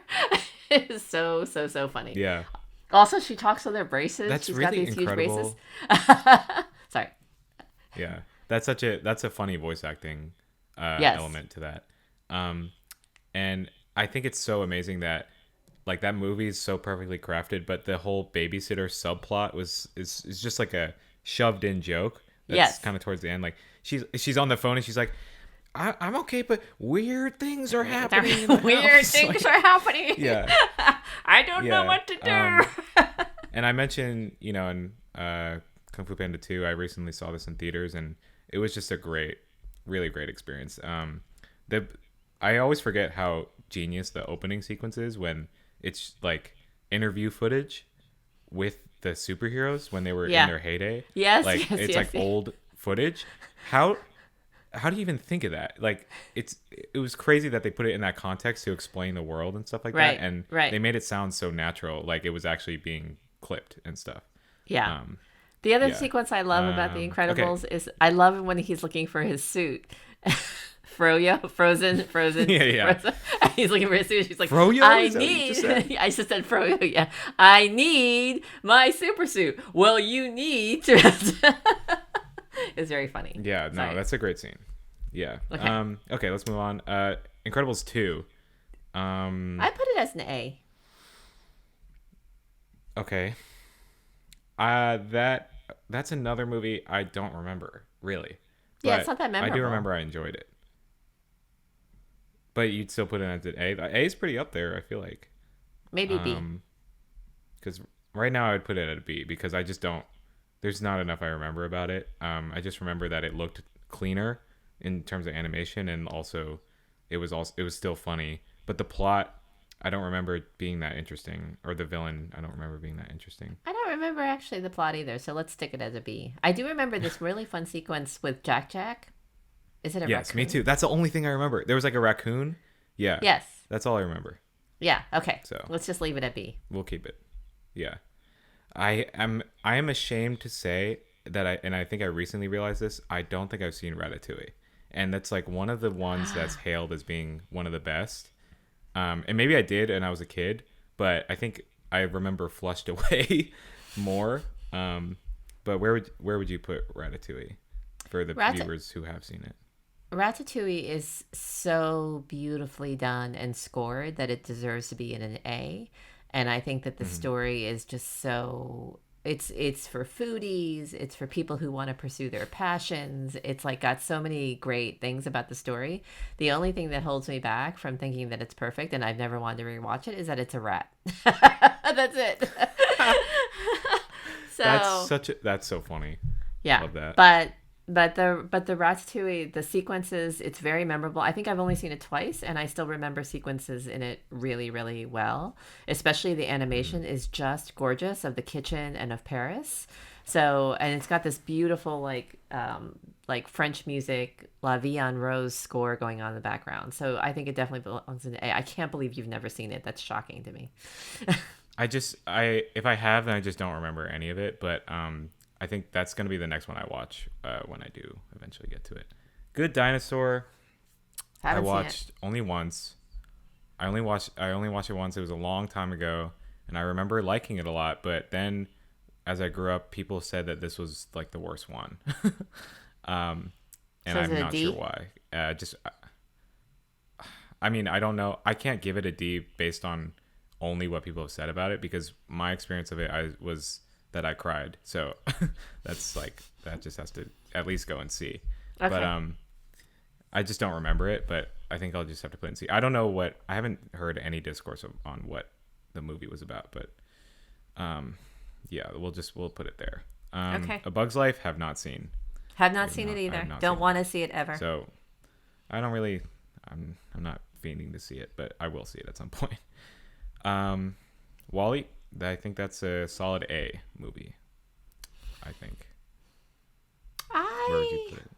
It's so funny. Yeah. Also, she talks with her braces. That's She's really got these huge braces. incredible. Sorry. Yeah. That's a funny voice acting Yes. element to that. And I think it's so amazing that like that movie is so perfectly crafted, but the whole babysitter subplot is just like a shoved in joke. That's Yes. kind of towards the end. Like she's on the phone and she's like, I'm okay, but weird things are happening. In the Weird house. things Like, are happening. yeah. I don't know what to do. And I mentioned, in Kung Fu Panda 2, I recently saw this in theaters, and it was just a really great experience. I always forget how genius the opening sequence is when it's like interview footage with the superheroes when they were in their heyday. Yes, like yes, it's yes, like yes. old footage. How do you even think of that? Like it was crazy that they put it in that context to explain the world and stuff like Right, that, and right. they made it sound so natural, like it was actually being clipped and stuff. Yeah. Um, The other yeah. sequence I love about The Okay. Incredibles is I love it when he's looking for his suit. Froyo, frozen. Yeah. Frozen. He's looking for his suit. She's like, Froyo? I Is that what you need. just said? I just said Froyo. Yeah, I need my super suit. Well, you need to. It's very funny. Yeah, no, Sorry. that's a great scene. Yeah. Okay. Okay, let's move on. Incredibles 2. I put it as an A. Okay. That's another movie I don't remember, really. Yeah, But it's not that I memorable. do remember I enjoyed it. But you'd still put it as an A. A is pretty up there, I feel like. Maybe B. Because right now I would put it at a B because I just don't. There's not enough I remember about it. I just remember that it looked cleaner in terms of animation, and also it was still funny. But the plot, I don't remember it being that interesting, or the villain, I don't remember being that interesting. I don't remember actually the plot either, so let's stick it as a B. I do remember this really fun sequence with Jack Jack. Is it a Yes, raccoon? me too. That's the only thing I remember. There was like a raccoon. Yeah. Yes. That's all I remember. Yeah. Okay. So. Let's just leave it at B. We'll keep it. Yeah. I am ashamed to say that I think I recently realized this. I don't think I've seen Ratatouille. And that's like one of the ones that's hailed as being one of the best. And maybe I did and I was a kid, but I think I remember flushed away more. But where would you put Ratatouille for the viewers who have seen it? Ratatouille is so beautifully done and scored that it deserves to be in an A. And I think that the Hmm. story is just so it's for foodies, it's for people who want to pursue their passions. It's like got so many great things about the story. The only thing that holds me back from thinking that it's perfect and I've never wanted to rewatch it is that it's a rat. That's it. So That's so funny. yeah, Love that. but the Ratatouille, the sequences, it's very memorable. I think I've only seen it twice, and I still remember sequences in it really, really well. Especially the Hmm. animation is just gorgeous of the kitchen and of Paris. So, and it's got this beautiful like French music, La Vie en Rose score going on in the background. So I think it definitely belongs in A. I can't believe you've never seen it. That's shocking to me. I if I have, then I just don't remember any of it. But I think that's gonna be the next one I watch when I do eventually get to it. Good Dinosaur. I Haven't seen it. watched only once. I only watched it once. It was a long time ago, and I remember liking it a lot. But then, as I grew up, people said that this was like the worst one, um, and So is I'm it a not sure D? why. Just I mean, I don't know. I can't give it a D based on only what people have said about it because my experience of it I was that I cried. So that's like that just has to at least go and see. But Okay. I just don't remember it, but I think I'll just have to play and see. I don't know what I haven't heard any discourse on what the movie was about, but um yeah, we'll put it there. Okay. A Bug's Life have not seen. Have We not have seen it not I have either. not Don't seen want that. to see it ever. So I don't really I'm not fiending to see it, but I will see it at some point. Um, Wally, I think that's a solid A movie. I think. Where would you I put it?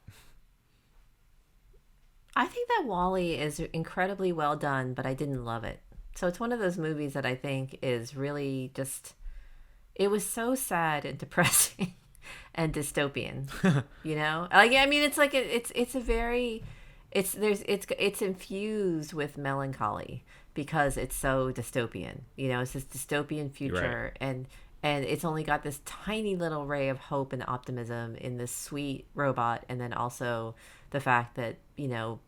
I think that Wally is incredibly well done, but I didn't love it. So it's one of those movies that I think is really just it was so sad and depressing and dystopian. You know? Like I mean it's like it's a very it's infused with melancholy because it's so dystopian. You know, it's this dystopian You're right. future and it's only got this tiny little ray of hope and optimism in this sweet robot and then also the fact that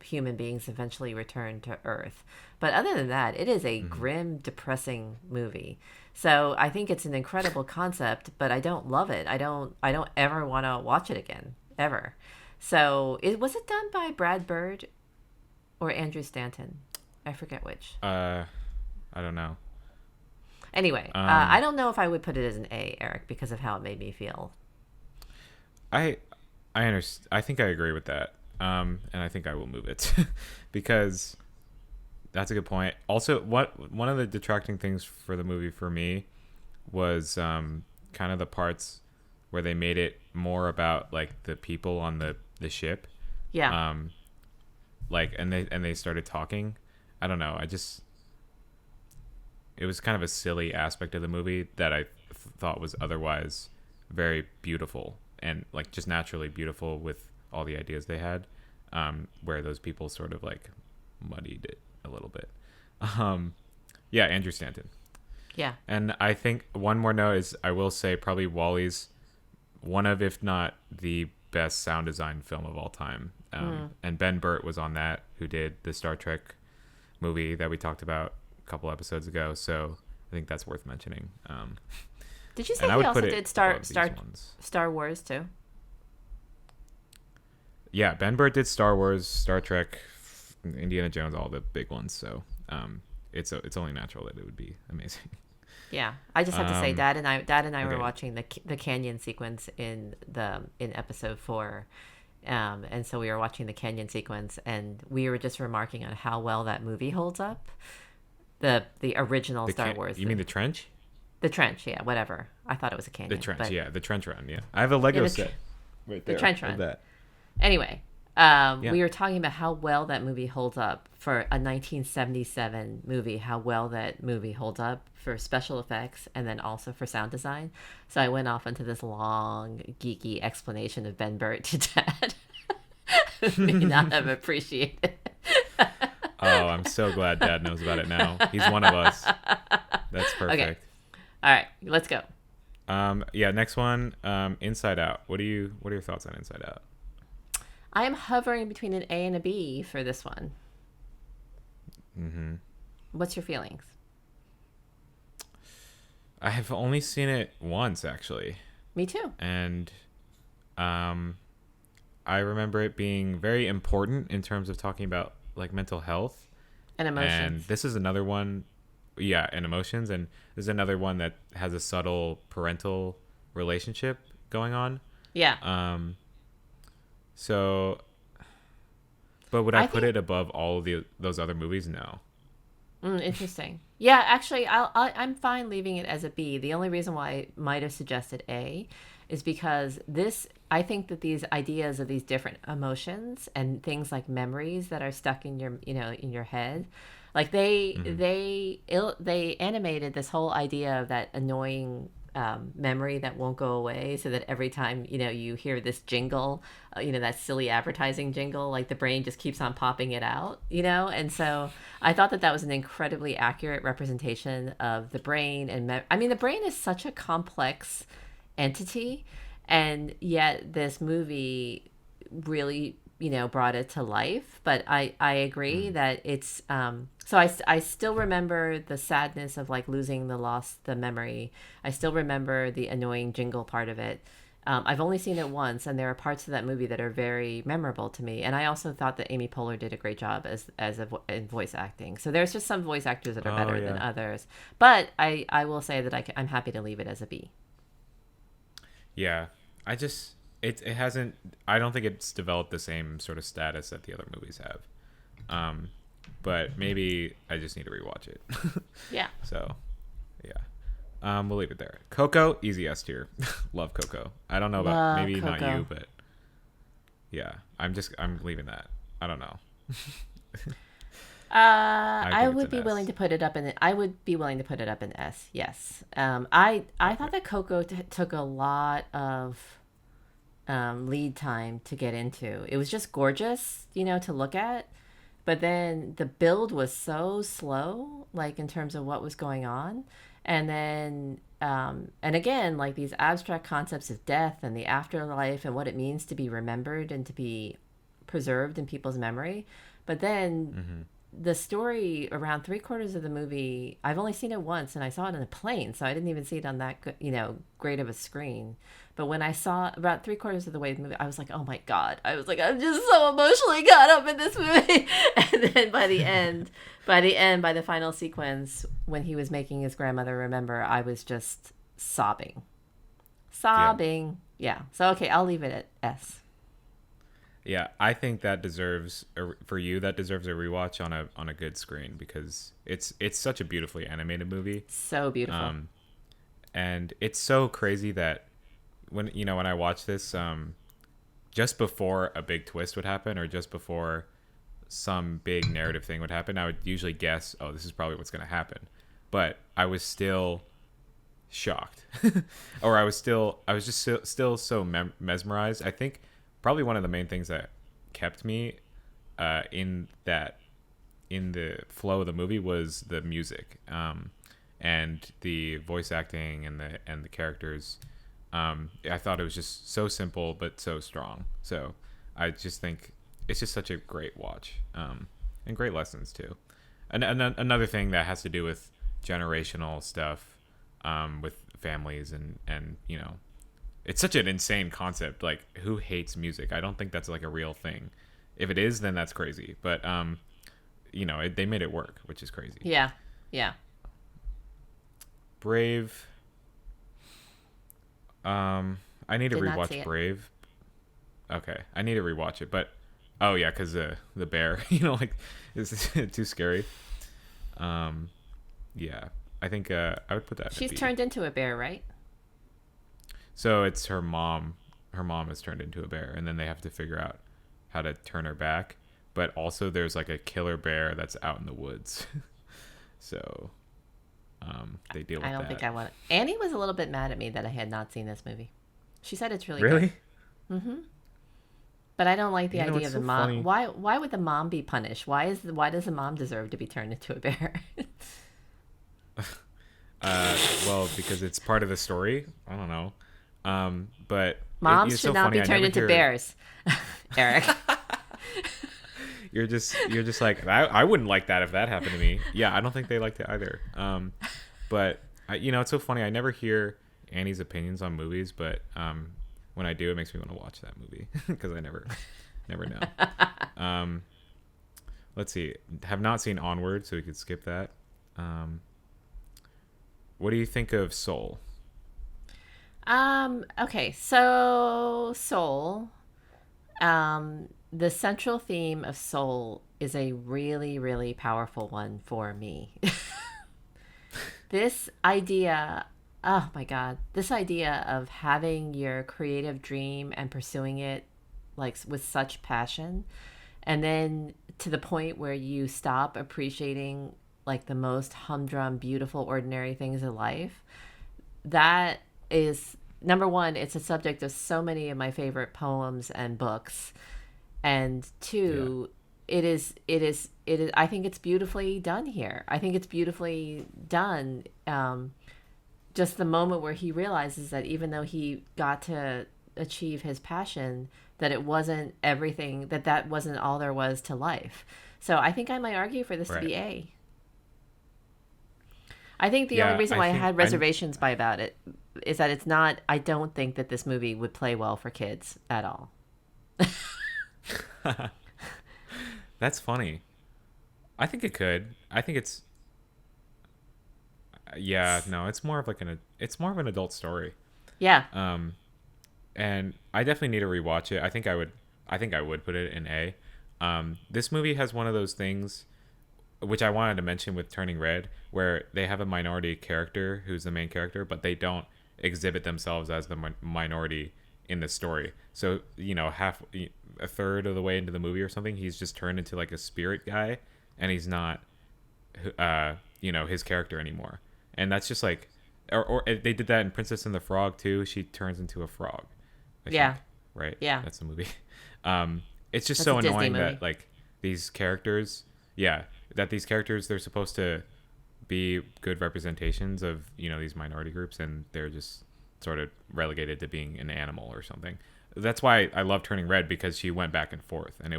human beings eventually return to earth, but other than that it is a Hmm. grim depressing movie. So I think it's an incredible concept, but I don't love it. I don't ever want to watch it again ever. So it was it done by Brad Bird or Andrew Stanton? I forget which. Uh, I don't know. Anyway, I Um, don't know if I would put it as an A, Eric, because of how it made me feel. I I understand. I think I agree with that. And I think I will move it because that's a good point. Also, what one of the detracting things for the movie for me was kind of the parts where they made it more about like the people on the ship. Yeah. Um, like and they started talking. I don't know. I just it was kind of a silly aspect of the movie that I thought was otherwise very beautiful and like just naturally beautiful with all the ideas they had. Where those people sort of like muddied it a little bit. Um, yeah, Andrew Stanton. Yeah. And I think one more note is I will say probably Wally's one of, if not the best sound design film of all time. Mm. And Ben Burt was on that, who did the Star Trek movie that we talked about a couple episodes ago. So I think that's worth mentioning. Did you say And I he would put also it did above these ones. Star Wars too? Yeah, Ben Burt did Star Wars, Star Trek, Indiana Jones, all the big ones. So it's only natural that it would be amazing. Yeah, I just have to say, Um, Dad and I were okay, watching the canyon sequence in episode 4, and so we were watching the canyon sequence, and we were just remarking on how well that movie holds up. The original Star Wars, you mean the trench? the trench, yeah, whatever. I thought it was a The canyon, trench, but yeah, the trench run, yeah. I have a yeah, Lego set right the there trench of run. that. Anyway, Yeah. we were talking about how well that movie holds up for a 1977 movie, how well that movie holds up for special effects and then also for sound design. So I went off into this long, geeky explanation of Ben Burt to Dad, who may not have appreciated. Oh, I'm so glad Dad knows about it now. He's one of us. That's Okay, perfect. all right, let's go. Yeah, next one, Inside Out. What are your thoughts on Inside Out? I am hovering between an A and a B for this one. Mm-hmm. What's your feelings? I have only seen it once actually, Me too. and um, I remember it being very important in terms of talking about like mental health. And And emotions. this is another one, yeah, and emotions. And this is another one that has a subtle parental relationship going on. Yeah. Um, so, but would I I put think it above all of those other movies? No. Interesting. Yeah, actually, I'm fine leaving it as a B. The only reason why I might have suggested A is because this, I think that these ideas of these different emotions and things like memories that are stuck in your, in your head, like Mm-hmm. they animated this whole idea of that annoying memory that won't go away, so that every time you hear this jingle, that silly advertising jingle, like the brain just keeps on popping it out, and so I thought that that was an incredibly accurate representation of the brain. I mean, the brain is such a complex entity, and yet this movie really brought it to life. But I agree Mm. that it's so I still remember the sadness of like losing the memory. I still remember the annoying jingle part of it. I've only seen it once, and there are parts of that movie that are very memorable to me. And I also thought that Amy Poehler did a great job in voice acting. So there's just some voice actors that are Oh better than yeah, others. But I will say that I'm happy to leave it as a B. yeah. I just it hasn't. I don't think it's developed the same sort of status that the other movies have. Um, but maybe I just need to rewatch it. Yeah. So yeah. We'll leave it there. Coco, easy S tier. Love Coco. I don't know about Love maybe not Coco. you, but yeah, I'm leaving that. I don't know. I I think it's would an be willing S. to put it up in. I would be willing to put it up in S. Yes. I Okay. thought that Coco took a lot of lead time to get into. It was just gorgeous, to look at, but then the build was so slow, like in terms of what was going on, and then and again, like these abstract concepts of death and the afterlife and what it means to be remembered and to be preserved in people's memory. But then Mm-hmm. the story around three-quarters of the movie, I've only seen it once, and I saw it in a plane, so I didn't even see it on that great of a screen. But when I saw about three-quarters of the way the movie, I was like, oh my god, I was like, I'm just so emotionally caught up in this movie. And then by the final sequence, when he was making his grandmother remember, I was just sobbing. Yeah. Sobbing. Yeah, so okay, I'll leave it at S. Yeah, I think that deserves for you that deserves a rewatch on a good screen because it's such a beautifully animated movie. So beautiful. Um, and it's so crazy that when I watch this, just before a big twist would happen or just before some big narrative thing would happen, I would usually guess, oh, this is probably what's going to happen. But I was still shocked, or I was just still so mesmerized. I think probably one of the main things that kept me in the flow of the movie was the music, and the voice acting and the characters. I thought it was just so simple but so strong. So I just think it's just such a great watch, and great lessons too. And another thing that has to do with generational stuff, with families and it's such an insane concept. Like, who hates music? I don't think that's like a real thing. If it is, then that's crazy. But they made it work, which is crazy. Yeah. Yeah. Brave. I need to Did not see rewatch it. Brave. Okay, I need to rewatch it, but oh yeah, because the bear, like is too scary. Um, yeah, I think I would put that in a She's B. turned into a bear, right? So it's her mom. Her mom is turned into a bear, and then they have to figure out how to turn her back. But also, there's like a killer bear that's out in the woods. So they deal I with don't think that. I want it. Annie was a little bit mad at me that I had not seen this movie. She said it's really good. Really? But I don't like the idea It's of the so mom. funny. Why would the mom be punished? Why does the mom deserve to be turned into a bear? Well, because it's part of the story. I don't know. But Moms it's should so not funny. be I turned never into hear. bears. Eric. you're just like I wouldn't like that if that happened to me. Yeah, I don't think they liked it either. But it's so funny. I never hear Annie's opinions on movies, but when I do, it makes me want to watch that movie because I never know. Let's see. Have not seen Onward, so we could skip that. What do you think of Soul? Okay, so Soul. The central theme of Soul is a really, really powerful one for me. This idea, oh my God, this idea of having your creative dream and pursuing it like with such passion, and then to the point where you stop appreciating like the most humdrum, beautiful, ordinary things in life. That is number one, it's a subject of so many of my favorite poems and books. And two, it is I think it's beautifully done here. I think it's beautifully done. Just the moment where he realizes that even though he got to achieve his passion, that it wasn't everything, that wasn't all there was to life. So I think I might argue for this to Right. be A. I think the only Yeah, reason I why I think had reservations by about it is that it's not, I don't think that this movie would play well for kids at all. That's funny. I think it could. I think it's yeah, no, it's more of an adult story. Yeah. Um and I definitely need to rewatch it. I think I would put it in A. This movie has one of those things which I wanted to mention with Turning Red, where they have a minority character who's the main character, but they don't exhibit themselves as the minority in the story. So, a third of the way into the movie or something, he's just turned into like a spirit guy, and he's not, his character anymore. And that's just like, or they did that in Princess and the Frog too. She turns into a frog. I Yeah. think, right? Yeah. That's the movie. It's just That's so a Disney annoying movie. that like these characters, yeah, that these characters they're supposed to be good representations of these minority groups, and they're just sort of relegated to being an animal or something. That's why I love Turning Red, because she went back and forth, and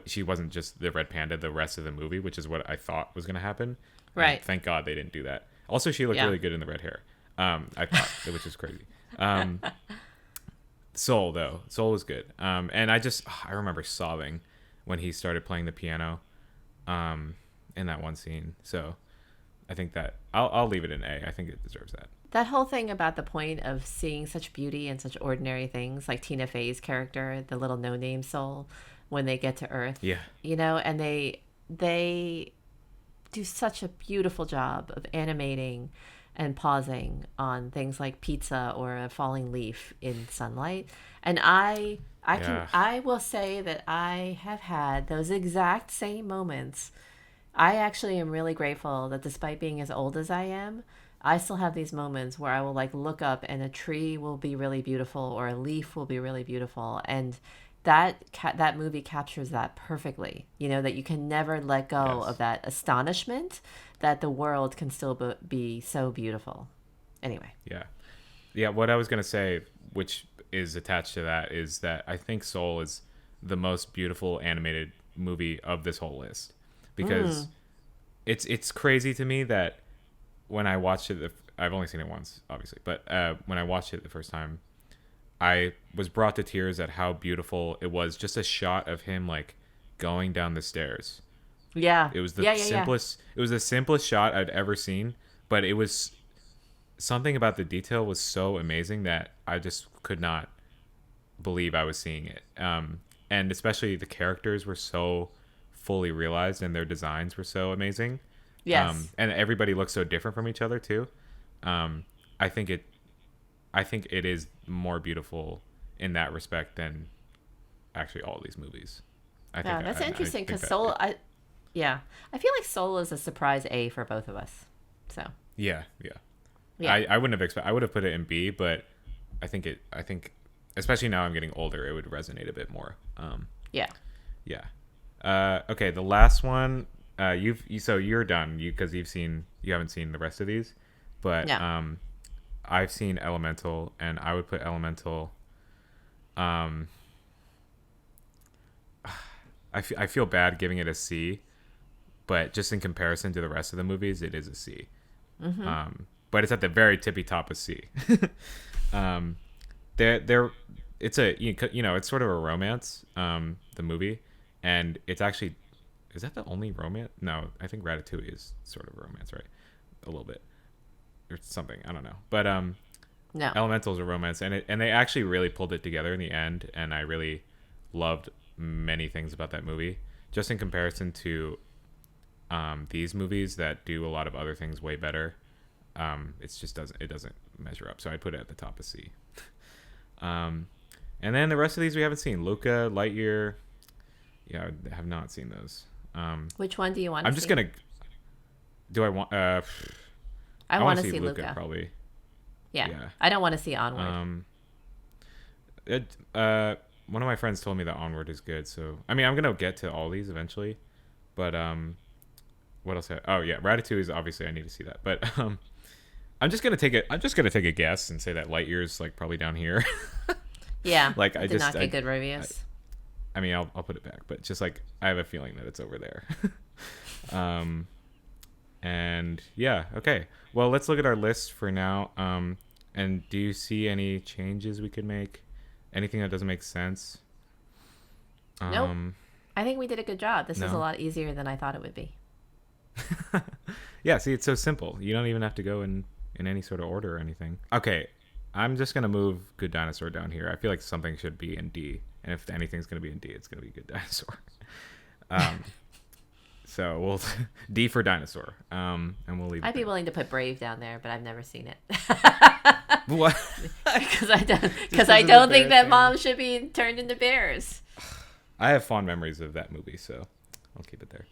she wasn't just the red panda the rest of the movie, which is what I thought was going to happen. And Right. thank God they didn't do that. Also, she looked Yeah. really good in the red hair. I thought, which is crazy. Um, Soul was good. And I remember sobbing when he started playing the piano, in that one scene. So I think that I'll leave it in A. I think it deserves that. That whole thing about the point of seeing such beauty in such ordinary things, like Tina Fey's character, the little no-name soul, when they get to Earth, Yeah. and they do such a beautiful job of animating and pausing on things like pizza or a falling leaf in sunlight. And Yeah. I will say that I have had those exact same moments. I actually am really grateful that despite being as old as I am, I still have these moments where I will like look up and a tree will be really beautiful or a leaf will be really beautiful, and that movie captures that perfectly. That you can never let go of Yes. that astonishment that the world can still be so beautiful. Anyway. Yeah. Yeah. What I was gonna say, which is attached to that, is that I think Soul is the most beautiful animated movie of this whole list, because it's crazy to me that when I watched it, I've only seen it once, obviously, but when I watched it the first time, I was brought to tears at how beautiful it was. Just a shot of him like going down the stairs. Yeah. It was the Yeah. simplest. It was the simplest shot I'd ever seen, but it was something about the detail was so amazing that I just could not believe I was seeing it. And especially the characters were so fully realized, and their designs were so amazing. Yes. And everybody looks so different from each other too. Um, I think it, I think it is more beautiful in that respect than actually all these movies. Yeah, that's I interesting think because that, Soul. I feel like Soul is a surprise A for both of us. So yeah. yeah, I wouldn't have expected. I would have put it in B, but I think, especially now I'm getting older, it would resonate a bit more. yeah. Yeah. Okay, the last one. So you're done. Because you haven't seen the rest of these, but Yeah. I've seen Elemental, and I would put Elemental. I feel bad giving it a C, but just in comparison to the rest of the movies, it is a C. But it's at the very tippy top of C. um, they're it's a it's sort of a romance. The movie, and it's actually, is that the only romance? No, I think Ratatouille is sort of a romance, right? A little bit or something. I don't know, but No. Elemental is a romance, and they actually really pulled it together in the end, and I really loved many things about that movie. Just in comparison to these movies that do a lot of other things way better, it's just doesn't measure up. So I put it at the top of C. And then the rest of these we haven't seen. Luca, Lightyear. Yeah, I have not seen those. Which one do you want to see? I'm just gonna. Do I want? I want to to see Luca probably. Yeah. I don't want to see Onward. One of my friends told me that Onward is good, so I mean I'm gonna get to all these eventually, but what else? Oh yeah, Ratatouille is obviously I need to see that, but I'm just gonna take a guess and say that Lightyear's like probably down here. Yeah, like I did not get good reviews. I mean I'll put it back, but just like I have a feeling that it's over there. And yeah, okay. Well, let's look at our list for now. And do you see any changes we could make? Anything that doesn't make sense? Nope. I think we did a good job. This No? is a lot easier than I thought it would be. Yeah, see, it's so simple. You don't even have to go in any sort of order or anything. Okay, I'm just going to move Good Dinosaur down here. I feel like something should be in D. And if anything's going to be in D, it's going to be Good Dinosaur. So we'll D for Dinosaur. And we'll leave it I'd be there. willing to put Brave down there, but I've never seen it. What? Because I don't of the think bear that thing. moms should be turned into bears. I have fond memories of that movie, so I'll keep it there.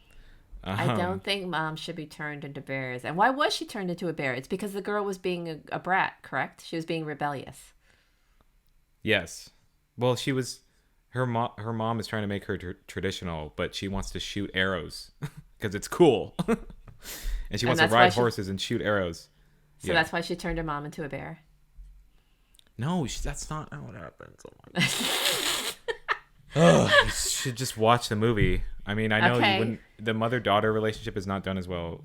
I don't think moms should be turned into bears. And why was she turned into a bear? It's because the girl was being a brat, correct? She was being rebellious. Yes. Well, she was. Her mom is trying to make her traditional, but she wants to shoot arrows because it's cool, and she wants to ride horses and shoot arrows. So that's why she turned her mom into a bear. No, that's not how it happens. Oh, you should just watch the movie. I mean, I know you wouldn't. The mother-daughter relationship is not done as well,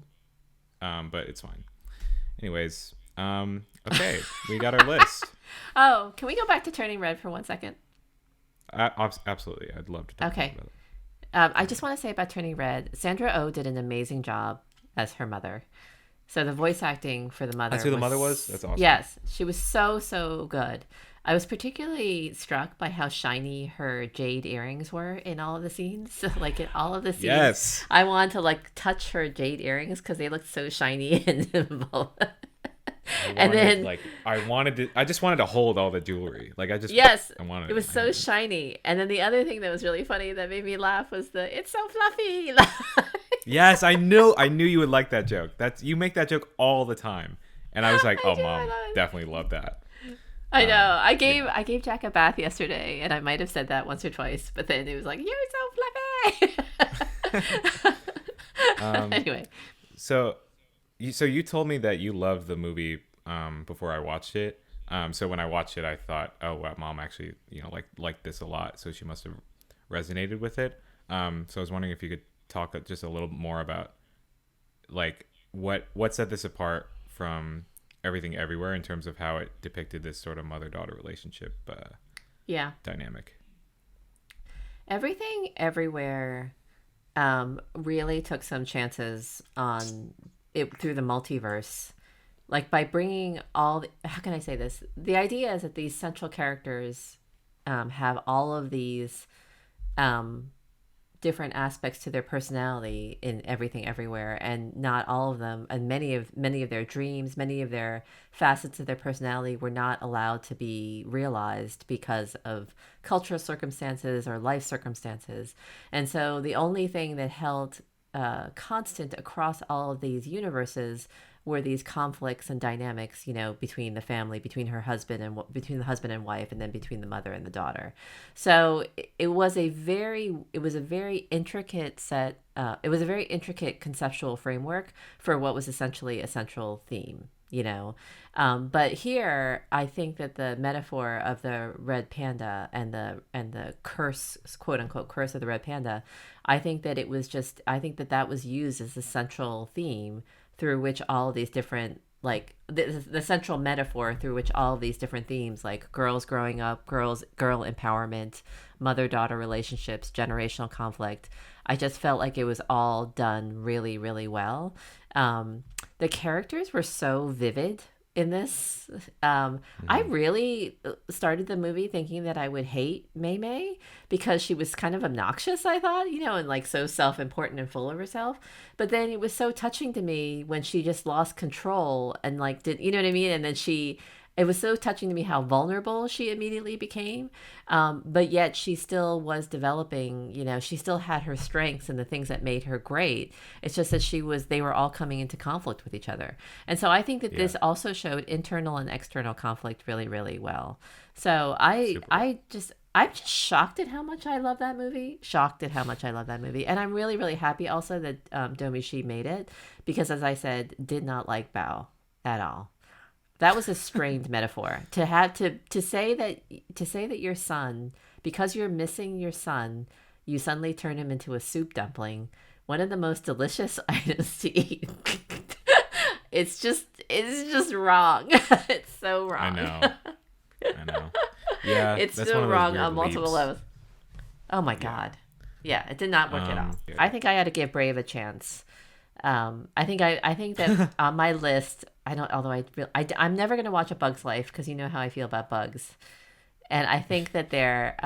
but it's fine. Anyways, okay, we got our list. Oh, can we go back to Turning Red for 1 second? Absolutely, I'd love to talk about it. I just want to say about Turning Red, Sandra Oh did an amazing job as her mother. So the voice acting for the mother. That's who the mother was? That's awesome. Yes, she was so good. I was particularly struck by how shiny her jade earrings were in all of the scenes. So, like in all of the scenes, Yes. I wanted to like touch her jade earrings because they looked so shiny and I just wanted to hold all the jewelry. Like yes, I wanted it was so shiny. And then the other thing that was really funny that made me laugh was it's so fluffy. Yes, I knew you would like that joke. You make that joke all the time, and I was like, "Oh, Mom, definitely love that." I know. I gave Jack a bath yesterday, and I might have said that once or twice, but then it was like, "You're so fluffy." Anyway, so you told me that you loved the movie before I watched it. So when I watched it, I thought, "Oh, wow, Mom actually liked this a lot, so she must have resonated with it." So I was wondering if you could talk just a little more about like what set this apart from Everything Everywhere in terms of how it depicted this sort of mother-daughter relationship dynamic. Everything Everywhere really took some chances on it through the multiverse, like by bringing how can I say this? The idea is that these central characters have all of these different aspects to their personality in Everything Everywhere, and not all of them, and many of their dreams, many of their facets of their personality were not allowed to be realized because of cultural circumstances or life circumstances. And so the only thing that held constant across all of these universes were these conflicts and dynamics, between the family, between the husband and wife, and then between the mother and the daughter. So it was a very intricate set. It was a very intricate conceptual framework for what was essentially a central theme you know. But here, I think that the metaphor of the red panda and the curse, quote unquote, curse of the red panda, I think that it was just, I think that that was used as the central theme through which all these different, like the central metaphor through which all these different themes, like girls growing up, girl empowerment, mother daughter relationships, generational conflict, I just felt like it was all done really, really well. The characters were so vivid in this. I Hmm. really started the movie thinking that I would hate Mei Mei because she was kind of obnoxious, I thought, and like so self important and full of herself. But then it was so touching to me when she just lost control and like did, you know what I mean? And then it was so touching to me how vulnerable she immediately became. But yet she still was developing, she still had her strengths and the things that made her great. It's just that they were all coming into conflict with each other. And so I think that Yeah. this also showed internal and external conflict really, really well. So Super well. I'm just shocked at how much I love that movie. Shocked at how much I love that movie. And I'm really, really happy also that Domi Shi made it because, as I said, did not like Bao at all. That was a strained metaphor to have to say that your son, because you're missing your son, you suddenly turn him into a soup dumpling, one of the most delicious items to eat. It's just wrong. It's so I wrong. know. I know. Yeah, It's that's so one of those wrong weird on multiple leaps. levels. Oh my Yeah. god. Yeah, it did not work at all. Yeah. I think I had to give Brave a chance. I think that on my list, I don't. Although I'm never gonna watch A Bug's Life because you know how I feel about bugs, and I think that they're.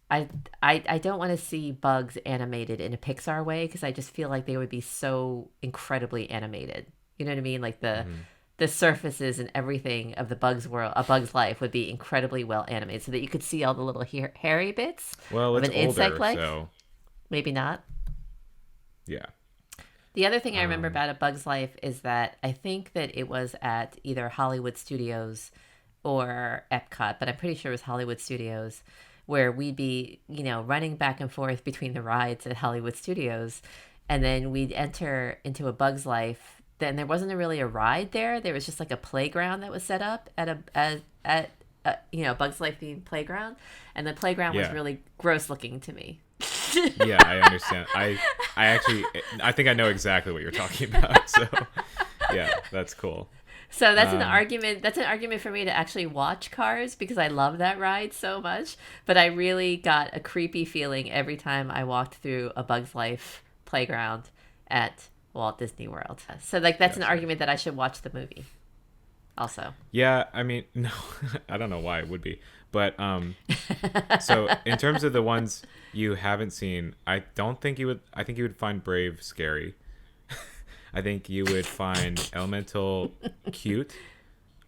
I I don't want to see bugs animated in a Pixar way because I just feel like they would be so incredibly animated. You know what I mean? Like Hmm. the surfaces and everything of the bug's world, A Bug's Life would be incredibly well animated, so that you could see all the little hairy bits Well, of it's an insect older, leg. so Maybe not. yeah. The other thing I remember Um, about A Bug's Life is that I think that it was at either Hollywood Studios or Epcot, but I'm pretty sure it was Hollywood Studios, where we'd be, running back and forth between the rides at Hollywood Studios, and then we'd enter into A Bug's Life. Then there wasn't really a ride there. There was just like a playground that was set up at a Bug's Life themed playground, and the playground was yeah. really gross looking to me. Yeah, I understand. I actually I think I know exactly what you're talking about. So, yeah, that's cool. So that's an Um, argument. That's an argument for me to actually watch Cars because I love that ride so much. But I really got a creepy feeling every time I walked through a Bug's Life playground at Walt Disney World. So like that's an gotcha. argument that I should watch the movie. Also, Yeah, I mean, no, I don't know why it would be, but so in terms of the ones you haven't seen, I don't think you would. I think you would find Brave scary. I think you would find Elemental cute.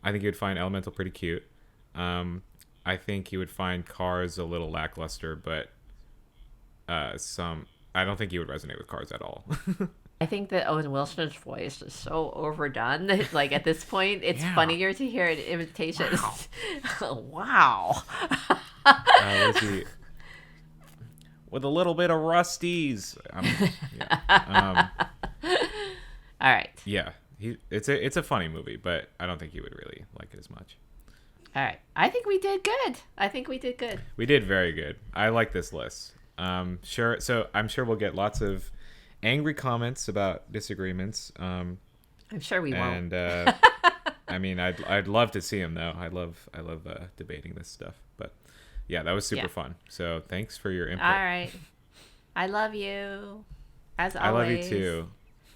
I think you would find Elemental pretty cute. Um, I think you would find Cars a little lackluster, but some. I don't think you would resonate with Cars at all. I think that Owen Wilson's voice is so overdone that like at this point it's Yeah. funnier to hear an imitation. Wow. Wow. Let's see. With a little bit of Rusty's. Yeah. Um, All right. yeah. It's a funny movie, but I don't think you would really like it as much. All right. I think we did good. I think we did good. We did very good. I like this list. Sure. So I'm sure we'll get lots of angry comments about disagreements. I'm sure we won't. And I mean, I'd love to see them though. I love debating this stuff. But yeah, that was Yeah. super fun. So thanks for your All input. right. I love you. As I love you always. too.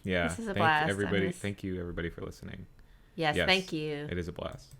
Yeah. This is a blast. Thank you everybody for listening. Yes, Yes, thank you. it is a blast.